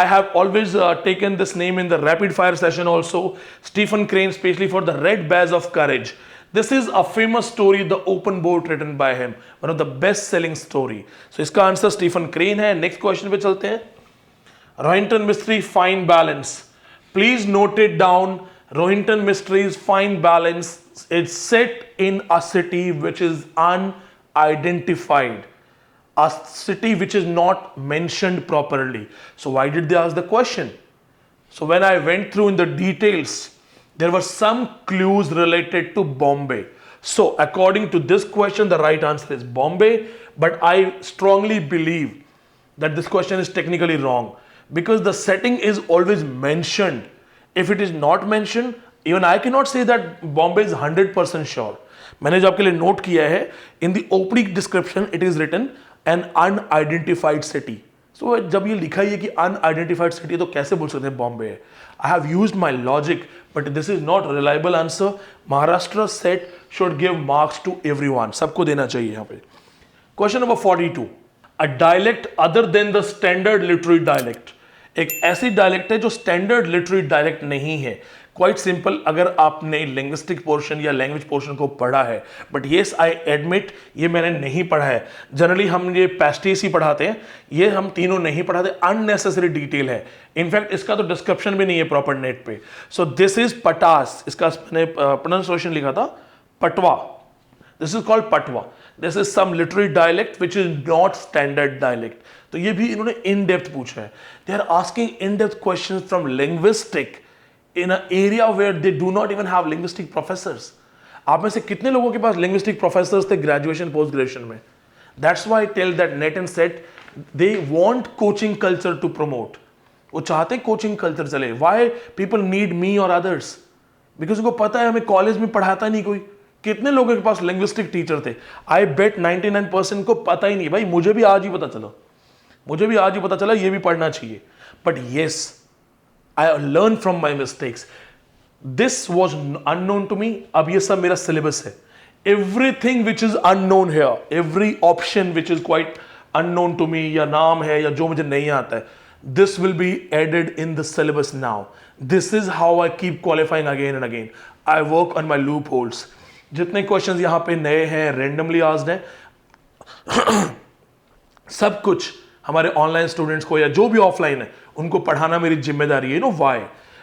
I have always taken this name in the rapid fire session also. Stephen Crane, especially for the Red Badge of Courage. This is a famous story, The Open Boat, written by him. One of the best selling story. So इसका answer Stephen Crane है. Next question पे चलते हैं. Rohinton Mystery, Fine Balance. Please note it down. Rohinton Mysteries, Fine Balance. It's set in a city which is unidentified. A city which is not mentioned properly. So why did they ask the question? So when I went through in the details, there were some clues related to Bombay. So according to this question, the right answer is Bombay. But I strongly believe that this question is technically wrong because the setting is always mentioned. If it is not mentioned, even I cannot say that Bombay is 100% sure. मैंने जो आपके लिए note किया है, in the opening description it is written an unidentified city. So जब ये लिखा है कि unidentified city तो कैसे बोल सकते हैं बॉम्बे है? I have used my logic, but this is not a reliable answer. Maharashtra set should give marks to everyone. सबको देना चाहिए यहाँ पे. Question number 42. A dialect other than the standard literary dialect. एक ऐसी डायलेक्ट है जो स्टैंडर्ड लिटरेरी डायलेक्ट नहीं है. क्वाइट सिंपल, अगर आपने लिंग्विस्टिक पोर्शन या लैंग्वेज पोर्शन को पढ़ा है, बट येस आई एडमिट ये मैंने नहीं पढ़ा है। जनरली हम ये पैस्टेस ही पढ़ाते हैं, ये हम तीनों नहीं पढ़ाते, अननेसेसरी डिटेल है। इनफैक्ट इसका तो डिस्क्रिप्शन भी नहीं है प्रॉपर नेट पे। सो दिस इज पटास, इसका मैंने प्रोनाउंसिएशन लिखा था patois. This is called patois. This is some literary dialect which is not standard dialect. तो ये भी इन्होंने इन डेप्थ पूछा है। They are asking in depth question from linguistic in an area where they do not even have linguistic professors. आप में से कितने लोगों के पास linguistic professors थे ग्रेजुएशन पोस्ट ग्रेजुएशन में? That's why I tell that net and set they want coaching culture to promote. वो चाहते coaching culture चले. Why people need me or others? Because उनको पता है हमें कॉलेज में पढ़ाता नहीं कोई। कितने लोगों के पास linguistic टीचर थे? I bet 99% को पता ही नहीं। भाई मुझे भी आज ही पता चला, मुझे भी आज ही पता चला ये भी पढ़ना चाहिए। But yes, I learn from my mistakes. This was unknown to me. अब ये सब मेरा syllabus है. Everything which is unknown here, every option which is quite unknown to me, या नाम है या जो मुझे नहीं आता है, this will be added in the syllabus now. This is how I keep qualifying again and again. I work on my loopholes. जितने questions यहाँ पे नए हैं, randomly asked हैं, सब कुछ हमारे ऑनलाइन स्टूडेंट्स को या जो भी ऑफलाइन है उनको पढ़ाना मेरी जिम्मेदारी है। You know why?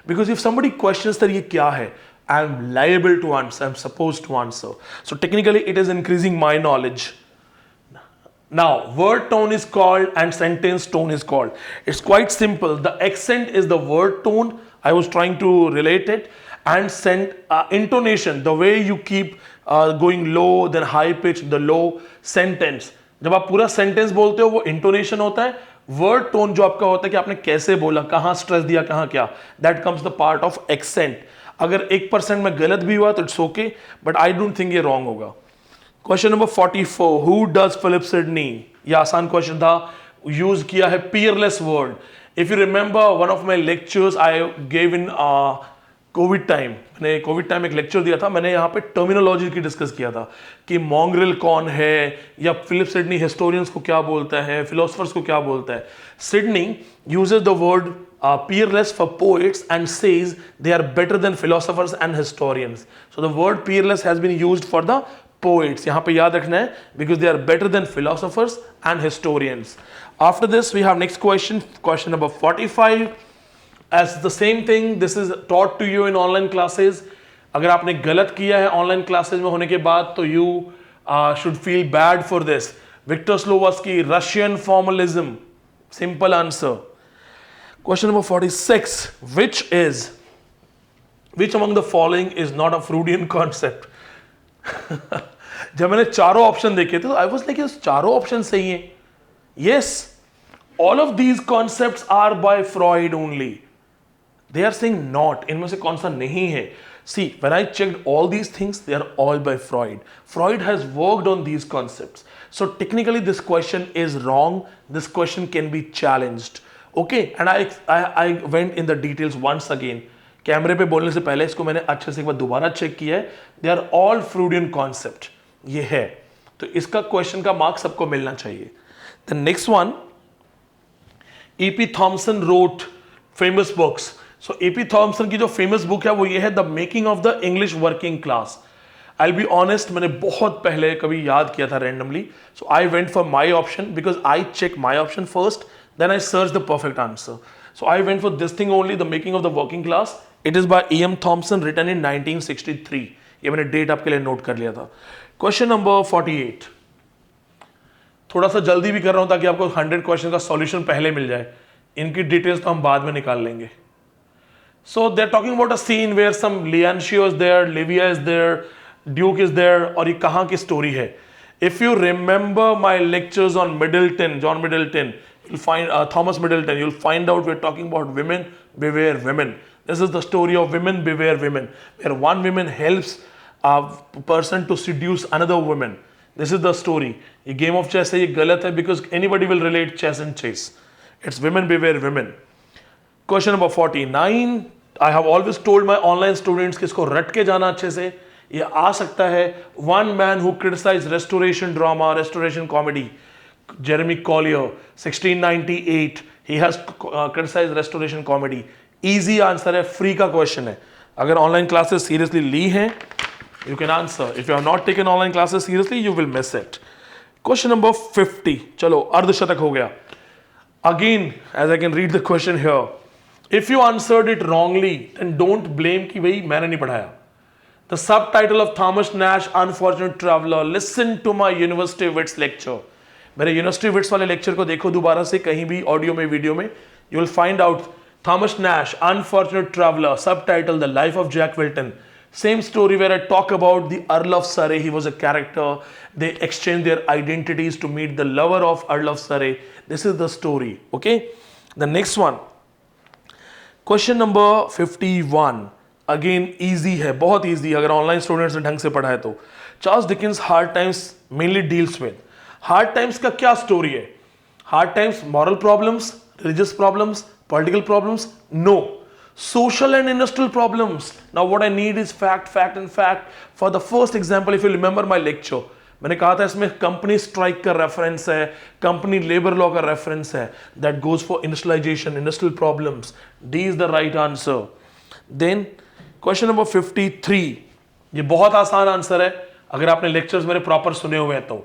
Because if somebody questions that ये क्या है, I am liable to answer, I am suppose to answer. So technically it is increasing my knowledge. Now, word tone is called and sentence tone is called. It's quite simple. The accent is the word tone. I was trying to relate it. And intonation, the way you keep going low, then high pitch, the low sentence. जब आप पूरा sentence बोलते हो वो intonation होता है। Word tone जो आपका होता है कि आपने कैसे बोला, कहां स्ट्रेस दिया, कहां क्या, that comes the part of accent. अगर 1% में गलत भी हुआ तो it's okay, but I don't think ये रॉन्ग होगा। Question number 44, who does Philip Sidney? ये आसान क्वेश्चन था। यूज किया है peerless word. If you remember one of my lectures I gave in Covid time, मैंने कोविड टाइम एक lecture दिया था, मैंने यहाँ पे टर्मिनोलॉजी की डिस्कस किया था कि मॉन्ग्रेल कौन है, या फिलिप सिडनी हिस्टोरियंस को क्या बोलता है, फिलोसफर्स को क्या बोलता है। Sydney uses the word peerless for poets and says they are better than philosophers and historians. So the word peerless has been used for the poets. यहाँ पे याद रखना है, because they are better than philosophers and historians. After this we have next question, question number 45. As the same thing, this is taught to you in online classes. अगर आपने गलत किया है ऑनलाइन क्लासेस में होने के बाद तो you should feel bad for this. Victor Slowacki, Russian formalism. Simple answer. Question number 46. Which among the following is not a Freudian concept? जब मैंने चारों ऑप्शन देखे थे तो I was like, चारों ऑप्शन सही हैं. Yes, all of these concepts are by Freud only. They are saying not. इनमें से कौन सा नहीं है? See, when I checked all these things, they are all by Freud. Freud has worked on these concepts. So technically this question is wrong. This question can be challenged. Okay, and I went in the details once again. कैमरे पे बोलने से पहले इसको मैंने अच्छे से एक बार दोबारा चेक किया है. They are all Freudian concept. ये है. तो इसका क्वेश्चन का मार्क सबको मिलना चाहिए. The next one, E.P. Thompson wrote famous books. So A.P. Thompson की जो फेमस बुक है वो ये है the making of the English working class. I be honest, मैंने बहुत पहले कभी याद किया था randomly. So I went for my option because I check my option first, then I search the perfect answer. So I went for this thing only, the making of the working class. It is by E.M. Thompson, written in 1963. ये मैंने date आपके लिए note कर लिया था. Question number 48. थोड़ा सा जल्दी भी कर रहा हूं ताकि आपको 100 क्वेश्चन का सॉल्यूशन पहले मिल जाए. इनकी डिटेल्स तो हम बाद में निकाल लेंगे. So they're talking about a scene where some Leoncio is there, Livia is there, Duke is there, और ये कहाँ की story है? If you remember my lectures on Middleton, John Middleton, you'll find Thomas Middleton, you'll find out we're talking about women, beware women. This is the story of women, beware women, where one woman helps a person to seduce another woman. This is the story. ये game of chess है, ये गलत है because anybody will relate chess and chase. It's women, beware women. Question number 49. I have always told my online students कि इसको रट के जाना अच्छे से. ये आ सकता है. One man who criticized restoration drama, restoration comedy, Jeremy Collier, 1698. He has criticized restoration comedy. Easy answer है, free का question है. अगर ऑनलाइन क्लासेस सीरियसली ली हैं, you can answer. If you have not taken online classes seriously, you will miss it. Question number 50. चलो अर्धशतक हो गया. Again, as I can read the question here, if you answered it wrongly, then don't blame कि भाई मैंने नहीं पढ़ाया. The subtitle of Thomas Nash, Unfortunate Traveler. Listen to my University Wits lecture. मेरे University Wits वाले lecture को देखो दोबारा से कहीं भी ऑडियो में वीडियो में. You will find out Thomas Nash, Unfortunate Traveler. Subtitle The Life of Jack Wilton. Same story where I talk about the Earl of Surrey. He was a character. They exchanged their identities to meet the lover of Earl of Surrey. This is the story. Okay. The next one. Question number 51. Again easy है, बहुत easy अगर online students ने ढंग से पढ़ा है तो. Charles Dickens Hard Times mainly deals with. Hard Times का क्या story है? Hard Times moral problems, religious problems, political problems? No. Social and industrial problems. Now what I need is fact, fact and fact. For the first example, if you remember my lecture, मैंने कहा था इसमें company strike का reference है, company labour law का reference है, that goes for industrialisation, industrial problems. D is the right answer. Then question number 53. ये बहुत आसान आंसर है अगर आपने लेक्चर्स मेरे प्रॉपर सुने हुए हैं तो.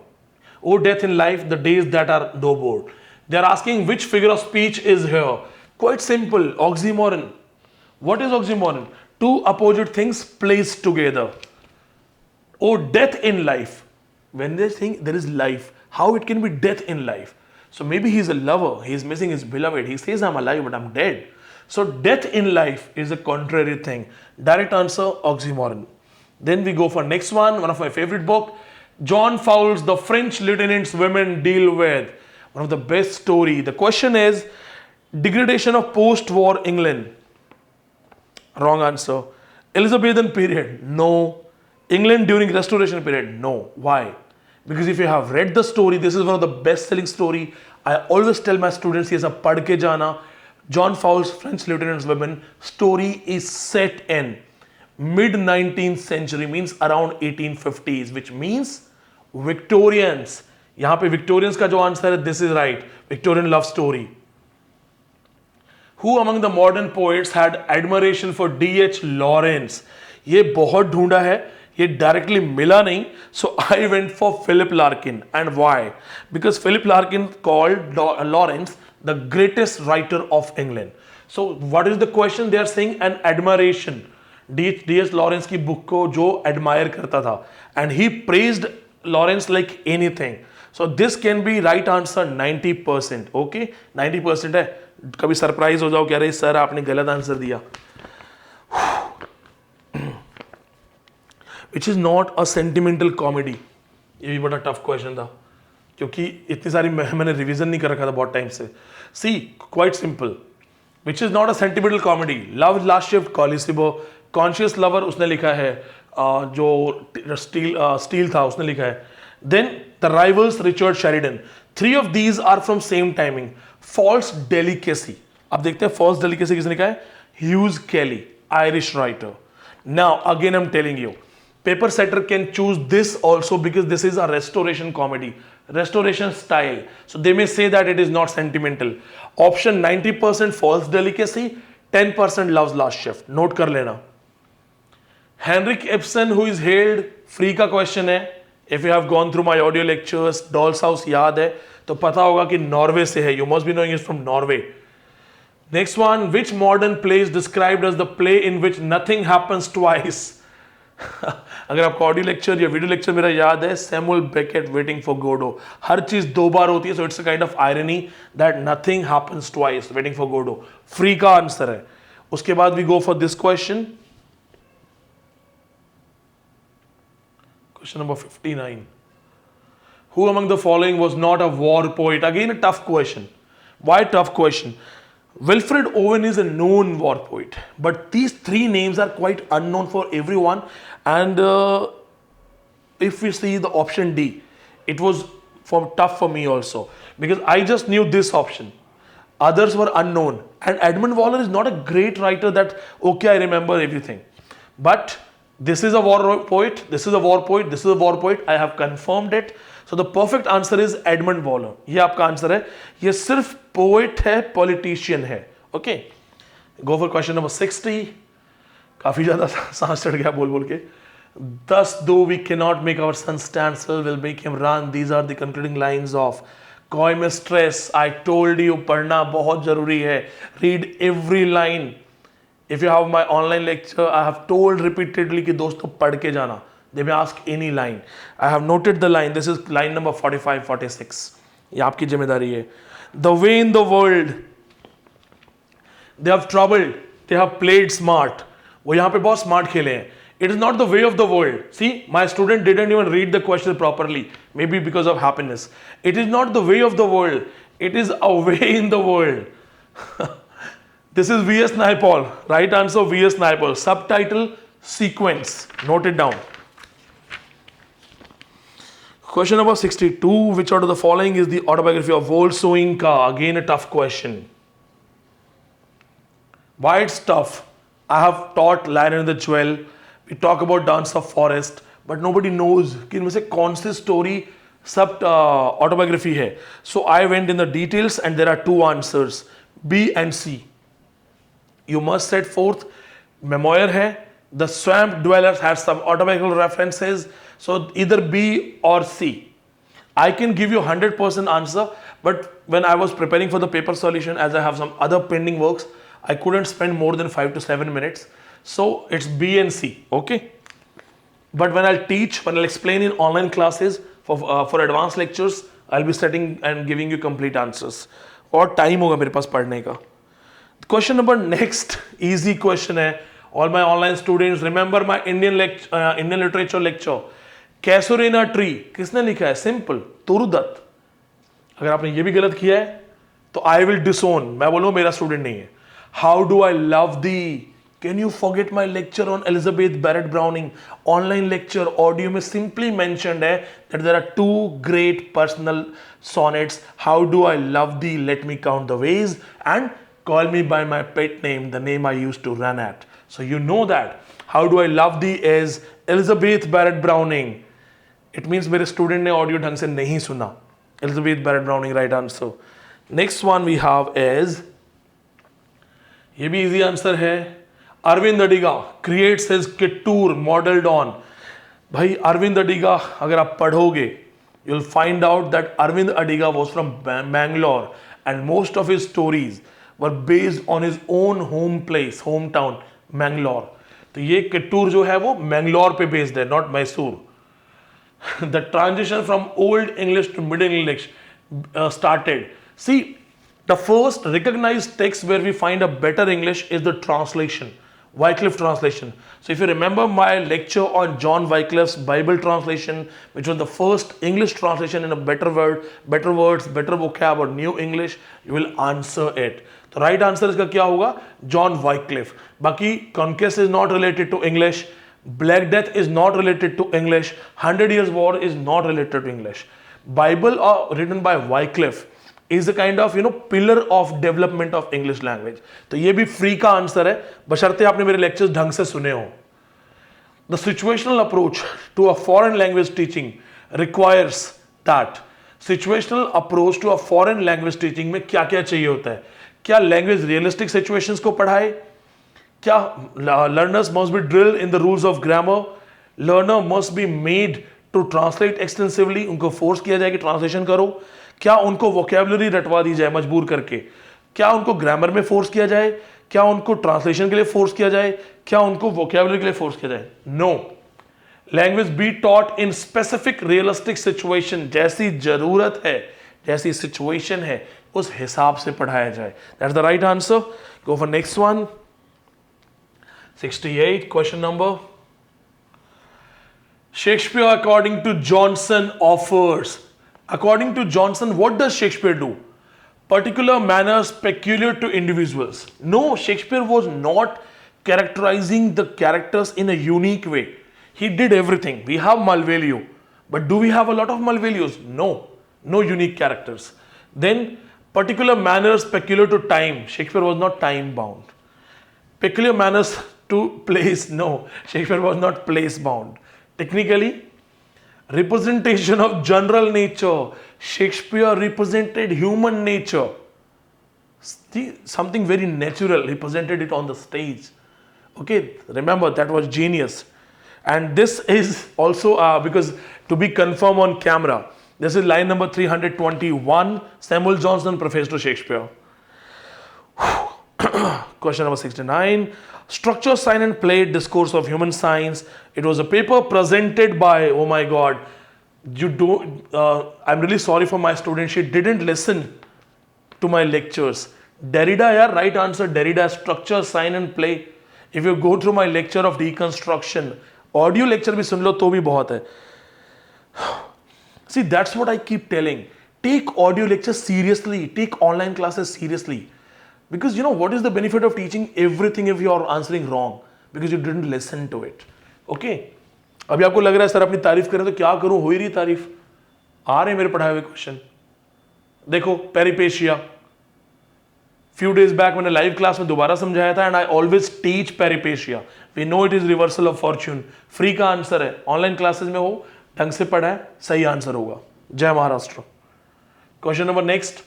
O death in life, the days that are no बोर्ड. They are asking which figure of speech is here. Quite simple, oxymoron. What is oxymoron? Two opposite things placed together. Oh, death in life. When they think there is life, how it can be death in life? So maybe he's a lover, he's missing his beloved. He says, I'm alive, but I'm dead. So death in life is a contrary thing. Direct answer, oxymoron. Then we go for next one of my favorite book. John Fowles, The French Lieutenants Women Deal With. One of the best story. The question is, degradation of post-war England. Wrong answer. Elizabethan period. No. England during Restoration period. No. Why? Because if you have read the story, this is one of the best-selling story. I always tell my students, ये सब पढ़ के जाना. John Fowles, French Lieutenants Women, story is set in mid-19th century, means around 1850s, which means Victorians. यहाँ पे Victorians का जो answer है, this is right. Victorian love story. Who among the modern poets had admiration for D.H. Lawrence? ये बहुत ढूंढा है, ये डायरेक्टली मिला नहीं, so I went for Philip Larkin. And why? Because Philip Larkin called Lawrence the greatest writer of England. So what is the question? They are saying an admiration. D.H. Lawrence की book को जो admire करता था, and he praised Lawrence like anything. So this can be right answer 90%. Okay, 90% है. कभी surprise हो जाओ, कह रहे सर आपने गलत आंसर दिया. विच is not a sentimental comedy. ये भी बड़ा टफ क्वेश्चन था क्योंकि इतनी सारी मैंने रिवीजन नहीं कर रखा था बहुत टाइम से. See quite simple. Which is not a sentimental comedy. Love last shift, Colley Cibber. Conscious lover उसने लिखा है, जो स्टील था उसने लिखा है. Then the rivals, Richard Sheridan. Three of these are from same timing. False delicacy. अब देखते हैं फॉल्स डेलिकेसी किसने लिखा है. Hugh Kelly, Irish writer. Now again I am telling you, paper setter can choose this also because this is a restoration comedy, restoration style, so they may say that it is not sentimental. Option 90% false delicacy, 10% love's last shift. Note कर लेना. Henrik Ibsen, who is hailed, free का question है. If you have gone through my audio lectures, Doll's House याद है तो पता होगा कि नॉर्वे से है. You must be knowing it's from Norway. Next one, which modern play is described as the play in which nothing happens twice? अगर आपको ऑडियो लेक्चर या वीडियो लेक्चर मेरा याद है, Samuel Beckett Waiting for Godot. हर चीज दो बार होती है, so it's a kind of irony that nothing happens twice. Waiting for Godot free का आंसर है. उसके बाद we go for this question, question number 59. Who among the following was not a war poet? Again a tough question. Why tough question? Wilfred Owen is a known war poet, but these three names are quite unknown for everyone. And if we see the option D, it was tough for me also because I just knew this option. Others were unknown. And Edmund Waller is not a great writer that, okay, I remember everything. But this is a war poet, this is a war poet, this is a war poet. I have confirmed it. So the perfect answer is Edmund Waller. ये आपका answer है. ये सिर्फ poet है, politician है. Okay, go for question number 60. काफी ज्यादा सांस चढ़ गया बोल बोल के. Thus, though we cannot make our son stand still, we'll make him run. These are the concluding lines of कोई में stress. I told you पढ़ना बहुत जरूरी है. Read every line. If you have my online lecture, I have told repeatedly कि दोस्तों पढ़ के जाना. They may ask any line. I have noted the line. This is line number 45, 46. ये आपकी जिम्मेदारी है. The way in the world they have troubled, they have played smart. वो यहाँ पे बहुत smart खेले हैं. It is not the way of the world. See, my student didn't even read the question properly, maybe because of happiness. It is not the way of the world. It is a way in the world. This is V.S. Naipaul. Right answer, V.S. Naipaul. Subtitle, sequence. Note it down. Question number 62. Which out of the following is the autobiography of Vol Soyinka? Again, a tough question. Why it's tough? I have taught Lion and the Jewel. We talk about Dance of Forest, but nobody knows कि इनमें से कौन सी story सब autobiography है. So I went in the details and there are two answers, B and C. You must set forth memoir है. The Swamp Dwellers has some autobiographical references. So either B or C. I can give you 100% answer, but when I was preparing for the paper solution, as I have some other pending works, I couldn't spend more than 5 to 7 minutes. So it's B and C, okay? But when I'll teach, when I'll explain in online classes for advanced lectures, I'll be setting and giving you complete answers. और time होगा मेरे पास पढ़ने का. Question number next, easy question है. All my online students, remember my Indian literature lecture. Casuarina tree, किसने लिखा है? Simple, तुरुदत्त. अगर आपने ये भी गलत किया है, तो I will disown. मैं बोलूँ मेरा student नहीं है. How do I love thee? Can you forget my lecture on Elizabeth Barrett Browning? Online lecture audio में simply mentioned है that there are two great personal sonnets. How do I love thee? Let me count the ways and call me by my pet name, the name I used to run at. So you know that. How do I love thee is Elizabeth Barrett Browning. It means मेरे student ने audio ढंग से नहीं सुना. Elizabeth Barrett Browning, right answer. Next one we have is, ये भी easy answer है. Arvind Adiga creates his Kittur modelled on. भाई अरविंद अडिगा अगर आप पढ़ोगे, you will find out that Arvind Adiga was from Mangalore and most of his stories were based on his own home place, home town Mangalore. तो ये किट्टूर जो है वो मैंगलोर पे बेस्ड है, not Mysore. The transition from old English to middle English started. See, the first recognized text where we find a better English is the translation, Wycliffe translation. So if you remember my lecture on John Wycliffe's Bible translation, which was the first English translation in a better word, better words, better vocab or new English, you will answer it. तो right answer इसका क्या होगा? John Wycliffe. बाकी Conquest is not related to English. Black Death is not related to English. 100 Years War is not related to English. Bible written by Wycliffe is a kind of pillar of development of English language. तो ये भी free का answer है, बशर्ते आपने मेरे lectures ढंग से सुने हो. The situational approach to a foreign language teaching requires that. Situational approach to a foreign language teaching में क्या क्या चाहिए होता है? क्या लैंग्वेज रियलिस्टिक सिचुएशंस को पढ़ाए? क्या learners must be drilled in the rules of grammar? Learner must be made to translate extensively. उनको फोर्स किया जाए कि ट्रांसलेशन करो. क्या उनको वोकैबुलरी रटवा दी जाए मजबूर करके? क्या उनको ग्रामर में फोर्स किया जाए? क्या उनको ट्रांसलेशन के लिए फोर्स किया जाए? क्या उनको वोकैबुलरी के लिए फोर्स किया जाए? No. Language be taught in specific realistic situation. जैसी जरूरत है, जैसी सिचुएशन है, उस हिसाब से पढ़ाया जाए. That's the right answer. Go for next one. 68 question number. Shakespeare according to Johnson offers. According to Johnson, what does Shakespeare do? Particular manners peculiar to individuals. No, Shakespeare was not characterizing the characters in a unique way. He did everything. We have Malvolio, but do we have a lot of Malvolios? No, no unique characters. Then particular manners peculiar to time. Shakespeare was not time bound. Peculiar manners to place. No, Shakespeare was not place bound. Technically, representation of general nature. Shakespeare represented human nature. Something very natural. He presented it on the stage. Okay, remember that was genius. And this is also because to be confirmed on camera, this is line number 321, Samuel Johnson, Professor to Shakespeare. Question number 69, Structure, Sign and Play, Discourse of Human Science. It was a paper presented by, oh my god, you don't, I'm really sorry for my student, she didn't listen to my lectures. Derrida, yeah, right answer, Derrida, Structure, Sign and Play. If you go through my lecture of deconstruction, audio lecture भी सुन लो तो भी बहुत है. See, that's what I keep telling. Take audio lectures seriously. Take online classes seriously. Because you know what is the benefit of teaching everything if you are answering wrong? Because you didn't listen to it. Okay? अभी आपको लग रहा है sir अपनी तारीफ करें तो क्या करूं, हो ही रही तारीफ. आ रहे मेरे पढ़ाए हुए क्वेश्चन. देखो पेरिपेशिया. Few days back मैंने लाइव क्लास में दोबारा समझाया था and I always teach peripeteia. We know it is reversal of fortune. Free का आंसर है. ऑनलाइन क्लासेस में हो, ढंग से पढ़ा है, सही आंसर होगा. जय Maharashtra. Question number next.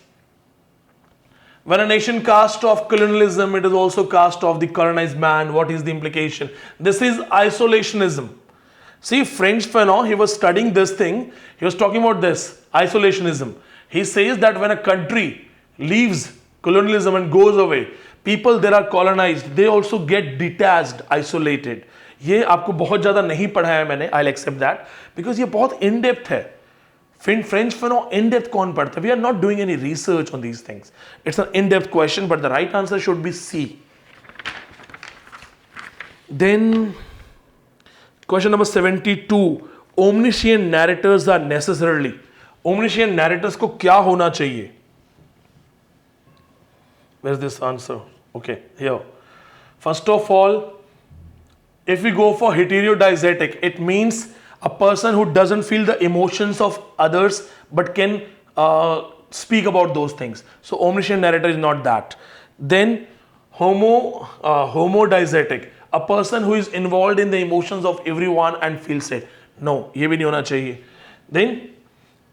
When a nation cast off colonialism, it is also cast off the colonized man. What is the implication? This is isolationism. See, French Fanon, he was studying this thing. He was talking about this, isolationism. He says that when a country leaves colonialism and goes away, people there are colonized, they also get detached, isolated. ये आपको बहुत ज़्यादा नहीं पढ़ाया है मैंने, I'll accept that, because ये बहुत in depth है. French Fanon in depth कौन पढ़ता है? We are not doing any research on these things. It's an in depth question, but the right answer should be C. Then question number 72, omniscient narrators are necessarily. Omniscient narrators को क्या होना चाहिए? Where's this answer? Okay, here. First of all, if we go for heterodiegetic, it means a person who doesn't feel the emotions of others but can speak about those things. So omniscient narrator is not that. Then homodiegetic, a person who is involved in the emotions of everyone and feels it. No, ये भी नहीं होना चाहिए. Then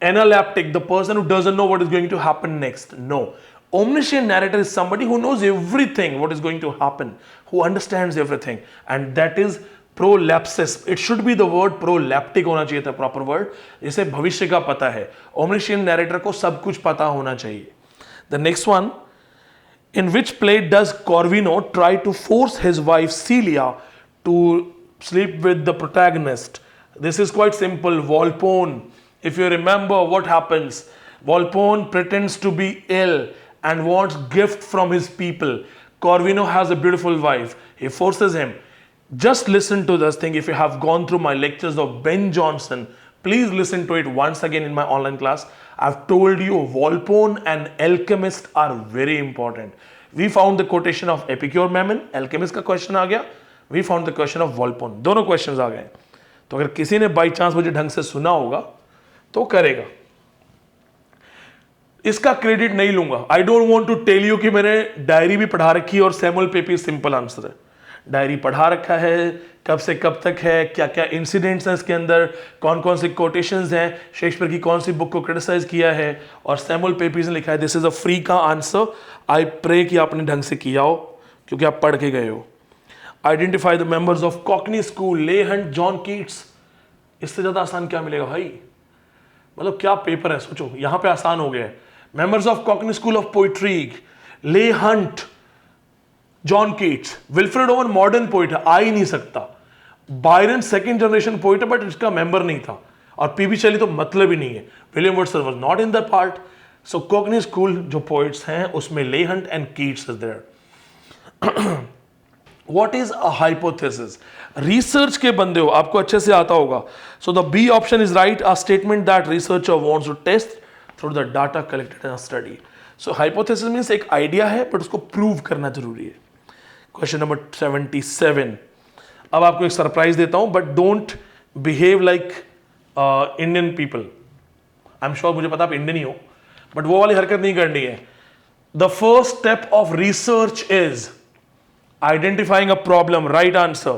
analeptic, the person who doesn't know what is going to happen next. No. Omniscient narrator is somebody who knows everything what is going to happen, who understands everything, and that is prolepsis. It should be the word proleptic होना चाहिए था proper word. जिसे भविष्य का पता है. Omniscient narrator को सब कुछ पता होना चाहिए. The next one, in which play does Corvino try to force his wife Celia to sleep with the protagonist? This is quite simple. Volpone. If you remember what happens, Volpone pretends to be ill and wants gift from his people. Corvino has a beautiful wife. He forces him. Just listen to this thing. If you have gone through my lectures of Ben Jonson, please listen to it once again in my online class. I've told you Volpone and Alchemist are very important. We found the quotation of Epicure Mammon. Alchemist का question आ गया. We found the question of Volpone. दोनों questions आ गए. तो अगर किसी ने by chance मुझे ढंग से सुना होगा तो करेगा. इसका क्रेडिट नहीं लूंगा. I don't want to tell you कि मैंने डायरी भी पढ़ा रखी है और सैमुअल पेपी सिंपल आंसर है. डायरी पढ़ा रखा है, कब से कब तक है, क्या क्या इंसिडेंट्स हैं इसके अंदर, कौन कौन से कोटेशंस हैं, शेक्सपियर की कौन सी बुक को क्रिटिसाइज किया है, और सैमुअल पेपीज ने लिखा है. दिस इज अ फ्री का आंसर. आई प्रे कि आपने ढंग से किया हो क्योंकि आप पढ़ के गए हो. Identify the members of Cockney school, ले हंट, जॉन कीट्स. इससे ज़्यादा आसान क्या मिलेगा भाई? मतलब क्या पेपर है, सोचो. यहाँ पे आसान हो गया है. Members of Cockney School of Poetry, Leigh Hunt, John Keats. Wilfred Owen modern poet है, आ ही नहीं सकता. Byron second generation poet है, but इसका member नहीं था. और पीबी शैली तो मतलब ही नहीं है. William Wordsworth was not in that part. So Cockney School जो poets हैं उसमें Leigh Hunt and Keats is there. What is a hypothesis? Research के बंदे हो, आपको अच्छे से आता होगा. So the B option is right. A statement that researcher wants to test through the data collected in a study. So hypothesis means एक idea है but उसको prove करना जरूरी है. Question number 77. अब आपको एक सरप्राइज देता हूं, but don't behave like Indian people. I'm sure मुझे पता आप इंडियन ही हो, but वो वाली हरकत नहीं करनी है. The first step of research is identifying a problem. Right answer.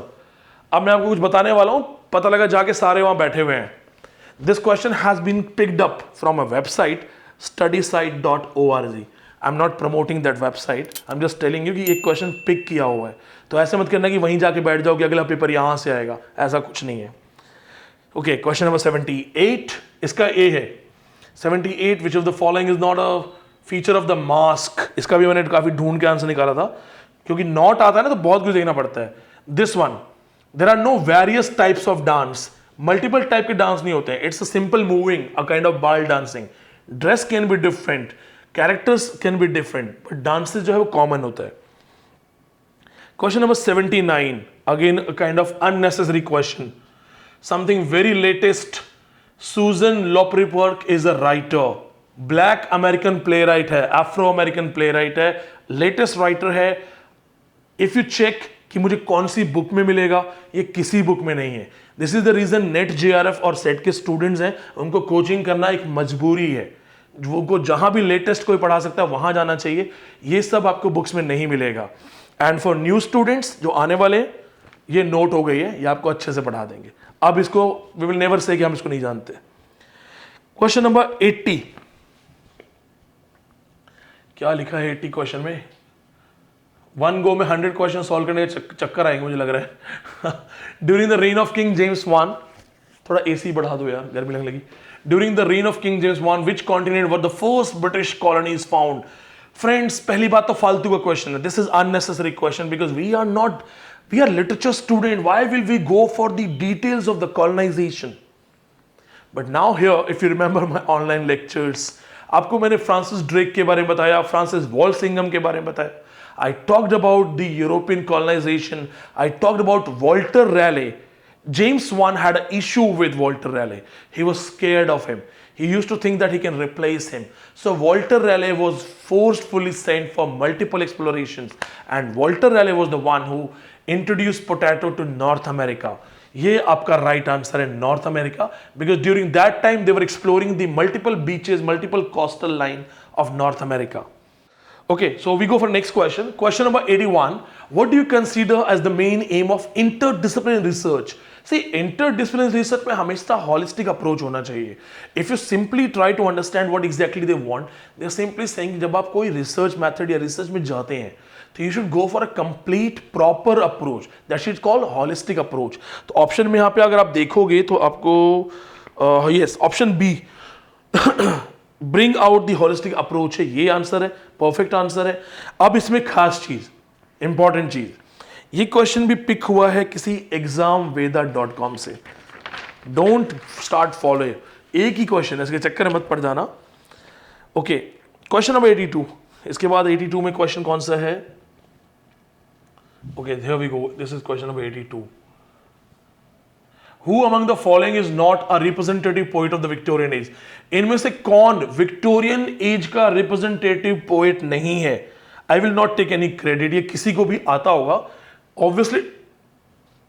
अब मैं आपको कुछ बताने वाला हूं, पता लगा जाके सारे वहां बैठे हुए हैं. This question has been picked up from a website, studysite.org. I am not promoting that website, I am just telling you कि एक क्वेश्चन पिक किया हुआ है, तो ऐसे मत करना कि वहीं जाके बैठ जाओ कि अगला पेपर यहाँ से आएगा, ऐसा कुछ नहीं है। ओके, क्वेश्चन नंबर 78, इसका ए है 78, which of the following is not a feature of the mask. इसका भी मैंने काफी ढूंढ के आंसर निकाला था, क्योंकि नॉट आता है ना तो बहुत कुछ देखना पड़ता है। This one, there are no various types of dance, multiple type के डांस नहीं होते हैं, it's a simple moving, a kind of ball dancing. Dress can be different, characters can be different, but dances जो है वो common होता है। Question number 79, again a kind of unnecessary question, something very latest. Suzan Lori Parks is a writer, black American playwright है, Afro American playwright है, latest writer है। If you check कि मुझे कौन सी बुक में मिलेगा, ये किसी बुक में नहीं है। This is the reason NET JRF और सेट के स्टूडेंट्स हैं, उनको कोचिंग करना एक मजबूरी है। वो जहां भी लेटेस्ट कोई पढ़ा सकता है वहां जाना चाहिए, ये सब आपको बुक्स में नहीं मिलेगा। एंड फॉर न्यू स्टूडेंट्स जो आने वाले, ये नोट हो गई है, ये आपको अच्छे से पढ़ा देंगे। अब इसको वी विल नेवर से कि हम इसको नहीं जानते। क्वेश्चन नंबर 80, क्या लिखा है 80 क्वेश्चन में? वन गो में 100 क्वेश्चन सॉल्व करने के चक्कर आएंगे मुझे लग रहा है। During the reign of King James one, थोड़ा एसी बढ़ा दो यार, गर्मी लगने लगी। During the reign of King James one, which continent were the first British colonies found? Friends, पहली बात तो फालतू का क्वेश्चन है, this is unnecessary question because we are literature student, why will we go for the details of the colonisation? But now here if you remember my online lectures, आपको मैंने Francis Drake के बारे में बताया, Francis वॉल्सिंगम के बारे में बताया। I talked about the European colonization. I talked about Walter Raleigh. James I had an issue with Walter Raleigh. He was scared of him. He used to think that he can replace him. So Walter Raleigh was forcefully sent for multiple explorations. And Walter Raleigh was the one who introduced potato to North America. ये आपका right answer है, North America, because during that time they were exploring the multiple beaches, multiple coastal line of North America. Okay, so we go for next question. Question number 81. What do you consider as the main aim of interdisciplinary research? See, interdisciplinary research में हमेशा holistic approach होना चाहिए. If you simply try to understand what exactly they want, they are simply saying कि जब आप कोई research method या research में जाते हैं, तो you should go for a complete proper approach. That is called holistic approach. तो option में यहाँ पे अगर आप देखोगे तो आपको yes, option B bring out the holistic approach है, ये आंसर है, परफेक्ट आंसर है। अब इसमें खास चीज, इंपॉर्टेंट चीज, ये क्वेश्चन भी पिक हुआ है किसी examveda.com से। डोंट स्टार्ट फॉलो, एक ही क्वेश्चन है, इसके चक्कर में मत पड़ जाना। ओके, क्वेश्चन नंबर 82, इसके बाद 82 में क्वेश्चन कौन सा है? Okay, here we go, this is question number 82। Who among the following is not a representative poet of the Victorian age? इनमें से कौन विक्टोरियन एज का रिप्रेजेंटेटिव पोएट नहीं है? I will not take any credit, ये किसी को भी आता होगा obviously.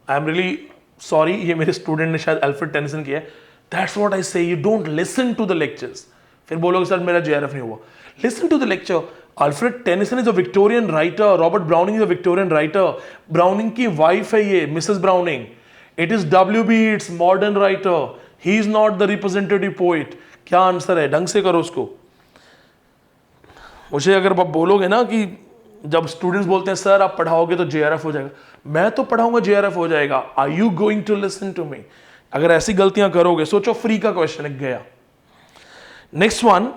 I am really sorry, ये मेरे स्टूडेंट ने शायद अल्फ्रेड टेनिसन किया है। That's what I say, you don't listen to the lectures. फिर बोलोगे सर मेरा जेआरएफ नहीं हुआ। Listen to the lecture. Alfred Tennyson is a Victorian writer, Robert Browning is a Victorian writer, Browning की wife है ये, Mrs Browning. It is WB, it's modern writer. He is not the representative poet. क्या answer है? ढंग से करो उसको। मुझे अगर आप बोलोगे ना कि जब स्टूडेंट्स बोलते हैं सर आप पढ़ाओगे तो जेआरएफ हो जाएगा, मैं तो पढ़ाऊंगा जेआरएफ हो जाएगा। Are you going to listen to me? अगर ऐसी गलतियां करोगे, सोचो फ्री का क्वेश्चन है, गया। Next one,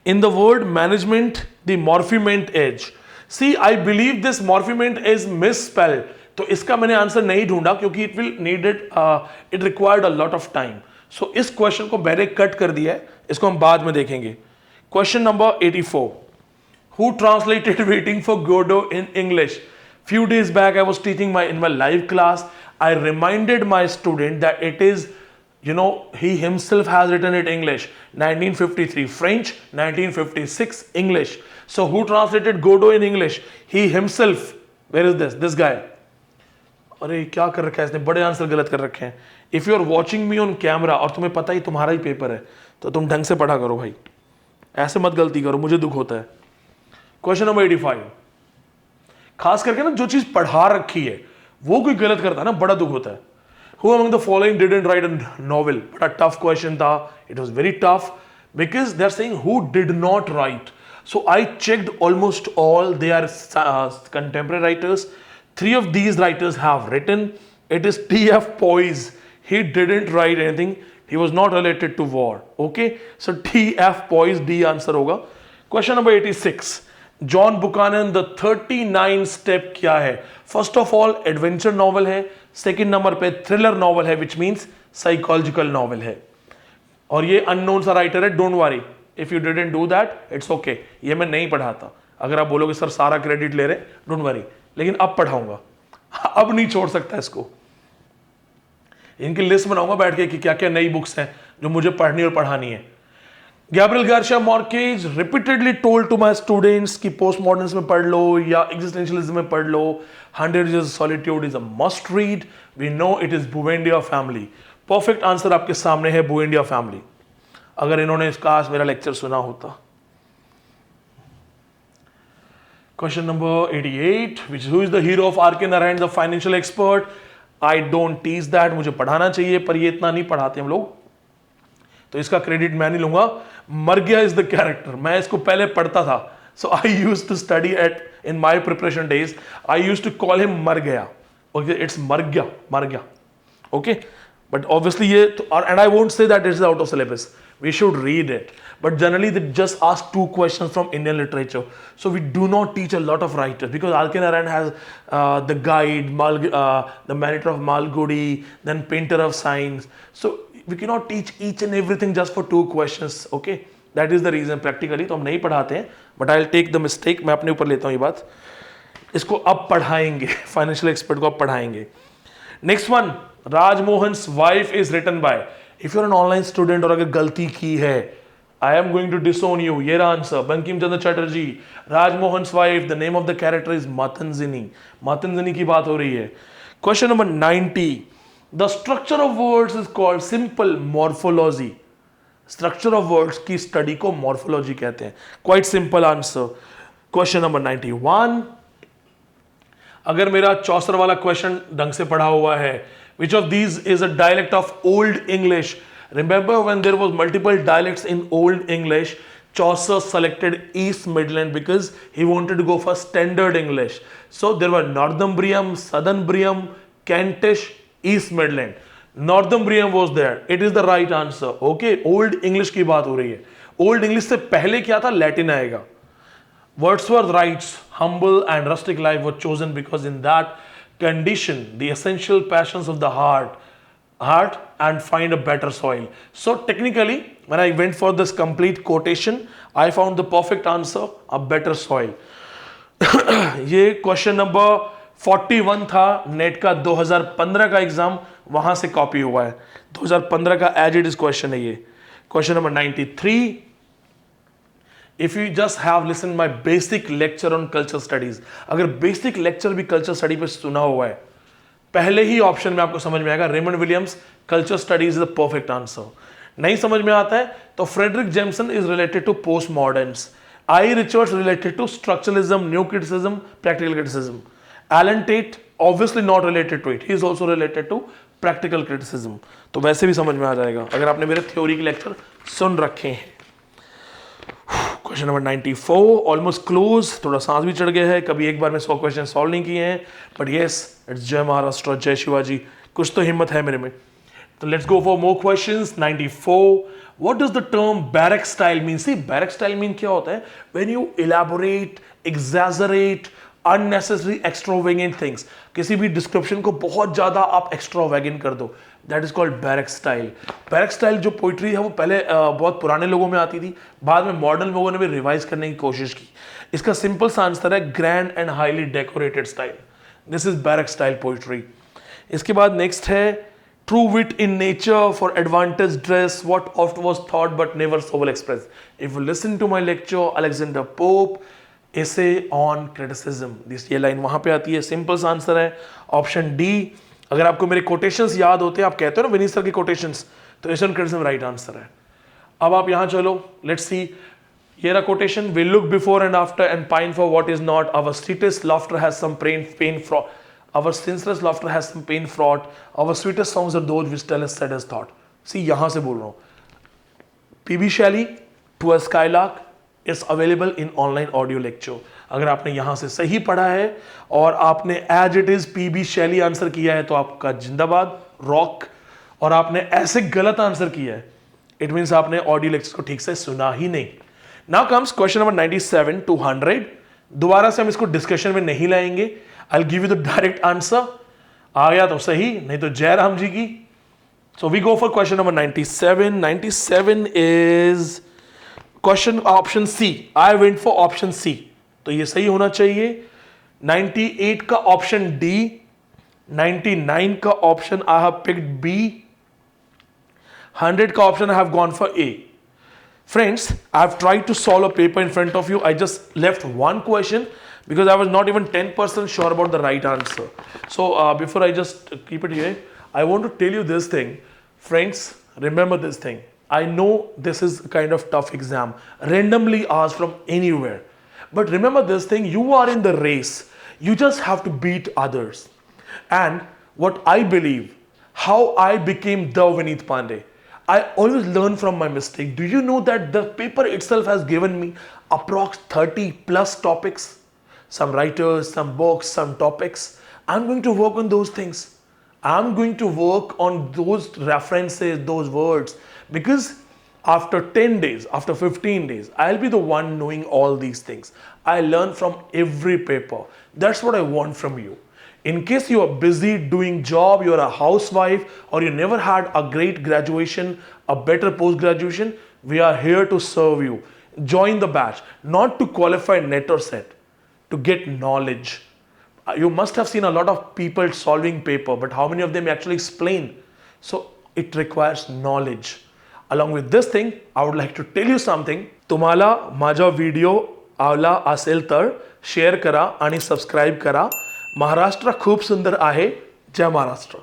in the word management the morpheme ment as, C I believe this morpheme ment is misspelled. तो इसका मैंने आंसर नहीं ढूंढा क्योंकि it will needed, it required a lot of time. So इस क्वेश्चन को मैंने कट कर दिया है, इसको हम बाद में देखेंगे। Question number 84, who translated waiting for Godot in English? Few days back I was teaching in my live class, I reminded my student that it is, you know, he himself has written it English, 1953 French, 1956 English. So who translated Godot in English? He himself. Where is this guy? अरे क्या कर रखा है इसने, बड़े answer गलत कर रखे हैं। If you are watching me on camera और तुम्हें पता ही तुम्हारा ही पेपर है, तो तुम ढंग से पढ़ा करो भाई, ऐसे मत गलती करो, मुझे दुख होता है। क्वेश्चन नंबर 85, खास करके ना जो चीज पढ़ा रखी है वो कोई गलत करता है ना, बड़ा दुख होता है। Who among the following didn't write a novel? बड़ा टफ क्वेश्चन था, it was very tough because they are saying who did not write. So I checked almost all. They are contemporary writers. Three of these writers have written. It is T.F. Poise. He didn't write anything. He was not related to war. Okay. So T.F. Poise, D answer होगा. Question number 86. John Buchanan the 39 step क्या है? First of all adventure novel है, second number पे thriller novel है which means psychological novel है, और ये unknown सा राइटर है. Don't worry if you didn't do that, it's okay. ये मैं नहीं पढ़ाता. अगर आप बोलोगे सर सारा क्रेडिट ले रहे, डोंट वरी, लेकिन अब पढ़ाऊंगा. अब नहीं छोड़ सकता इसको. इनकी लिस्ट बनाऊंगा बैठ के कि क्या क्या नई बुक्स हैं जो मुझे पढ़नी और पढ़ानी है. Gabriel Garcia Marquez repeatedly told to my students कि पोस्ट मॉडर्निज्म में पढ़ लो या एग्जिस्टेंशियलिज्म में पढ़ लो. 100 Years of Solitude is a must read. We know it is Buendia family. Perfect answer आपके सामने है बुवेंडिया फैमिली. अगर इन्होंने इसका मेरा लेक्चर सुना होता. Question number 88, which who is the hero of R.K. Narayan, the financial expert? I don't teach that. मुझे पढ़ाना चाहिए पर ये इतना नहीं पढ़ाते हम लोग, तो इसका क्रेडिट मैं नहीं लूंगा. मरगिया इज द कैरेक्टर. मैं इसको पहले पढ़ता था. So I used to study at in my preparation days. I used to call him मर गया. ओके, इट्स मरगिया, मरगिया. ओके, बट ऑब्वियसली ये and I won't say that it's out of syllabus. We should read it, but generally they just ask 2 questions from Indian literature. So we do not teach a lot of writers because R.K. Narayan has the Guide, the Monitor of Malgudi, then Painter of Signs. So we cannot teach each and everything just for 2 questions. Okay, that is the reason. Practically तो हम नहीं पढ़ाते हैं, but I'll take the mistake. मैं अपने ऊपर लेता हूँ ये बात. इसको अब पढ़ाएंगे. फाइनेंशियल एक्सपर्ट को अब पढ़ाएंगे. Next one, Rajmohan's wife is written by. If you're an online student और अगर गलती की है, I am going to disown you. ये answer Bankim Chandra Chatterjee. Rajmohan's wife, the name of the character is Matangini. Matangini की बात हो रही है. Question number 90, the structure of words is called simple morphology. Structure of words की स्टडी को मॉर्फोलॉजी कहते हैं. Quite simple answer. Question number 91, अगर मेरा चौसर वाला क्वेश्चन ढंग से पढ़ा हुआ है, which of these is a dialect of Old English? Remember when there was multiple dialects in Old English, Chaucer selected East Midland because he wanted to go for standard English. So there were Northumbrian, Southumbrian, Kentish, East Midland. Northumbrian was there. It is the right answer. Okay, Old English की बात हो रही है. Old English से पहले क्या था? Latin आएगा. Wordsworth writes, humble and rustic life were chosen because in that condition the essential passions of the heart and find a better soil. So technically when I went for this complete quotation, I found the perfect answer, a better soil. ये question number 41 था. Net का 2015 का exam वहां से copy हुआ है. 2015 का as it is question है ये. Question number 93, if you just have listened my basic lecture on culture studies, अगर बेसिक लेक्चर भी कल्चर स्टडी पे सुना हुआ है, पहले ही ऑप्शन में आपको समझ में आएगा Raymond Williams culture studies is the perfect answer. नहीं समझ में आता है तो Fredric Jameson is related to post moderns. I Richards related to structuralism, new criticism, practical criticism. Allen Tate obviously not related to it, he is also related to practical criticism. तो वैसे भी समझ में आ जाएगा अगर आपने मेरे थ्योरी के लेक्चर सुन रखे हैं. Question number 94, almost close. थोड़ा सांस भी चढ़ गया है. कभी एक बार में 100 क्वेश्चन सॉल्व नहीं किए हैं, बट यस, इट्स जय महाराष्ट्र, जय शिवाजी. कुछ तो हिम्मत है मेरे में. तो let's go for more questions. 94, what does the term baroque style mean? See, baroque style mean क्या होता है? When you elaborate, exaggerate, unnecessary extravagant things. किसी भी डिस्क्रिप्शन को बहुत ज्यादा आप extravagant कर दो, that is called barrack style. Barrack style जो पोइट्री है वो पहले बहुत पुराने लोगों में आती थी, बाद में मॉडर्न लोगों ने भी रिवाइज करने की कोशिश की. इसका सिंपल सा आंसर है grand and highly decorated style. This is baroque style poetry. इसके बाद नेक्स्ट है true wit in nature for advantage dress what oft was thought but never so well express. If you listen to my lecture Alexander Pope essay on criticism, this ये line वहां पे आती है. Simple सा answer है option D. अगर आपको मेरे कोटेशंस याद होते हैं, आप कहते हो ना विनीत सर के कोटेशंस, तो essay on criticism right answer है. अब आप यहां चलो, लेट्स सी. ये रहा quotation, we look before and after and pine for what is not. Our sweetest laughter has some pain fraught. Our sincerest laughter has some pain fraught. Our sweetest songs are those which tell us saddest thought. See, यहां से बोल रहा हूं. PB Shelley, to a skylark, is available in online audio lecture. अगर आपने यहां से सही पढ़ा है और आपने as it is PB Shelley answer किया है तो आपका जिंदाबाद, रॉक। और आपने ऐसे गलत आंसर किया है, इट मीन्स आपने ऑडियो लेक्चर को ठीक से सुना ही नहीं। Now comes question number 97 to 100। दोबारा से हम इसको डिस्कशन में नहीं लाएंगे, I will give you the direct answer. आ गया तो सही, नहीं तो जयराम जी की। So we go for question number 97। 97 is question option C. I went for option C, तो ये सही होना चाहिए। 98 का ऑप्शन डी, 99 का option I have picked B, 100 का option I have gone for A. Friends, I have tried to solve a paper in front of you. I just left one question because I was not even 10% sure about the right answer. So before I just keep it here, I want to tell you this thing. Friends, remember this thing. I know this is kind of tough exam, randomly asked from anywhere. But remember this thing, you are in the race. You just have to beat others. And what I believe, how I became the Vineet Pandey. I always learn from my mistake. Do you know that the paper itself has given me approx 30 plus topics? Some writers, some books, some topics. I'm going to work on those things. I'm going to work on those references, those words. Because after 10 days, after 15 days, I'll be the one knowing all these things. I learn from every paper. That's what I want from you. In case you are busy doing job, you are a housewife, or you never had a great graduation, a better post-graduation, we are here to serve you. Join the batch, not to qualify NET or SET, to get knowledge. You must have seen a lot of people solving paper, but how many of them actually explain? So it requires knowledge. Along with this thing, I would like to tell you something. तुम्हाला माझा video आवला असेल तर share करा आणि subscribe करा. महाराष्ट्र खूप सुंदर आहे. जय महाराष्ट्र.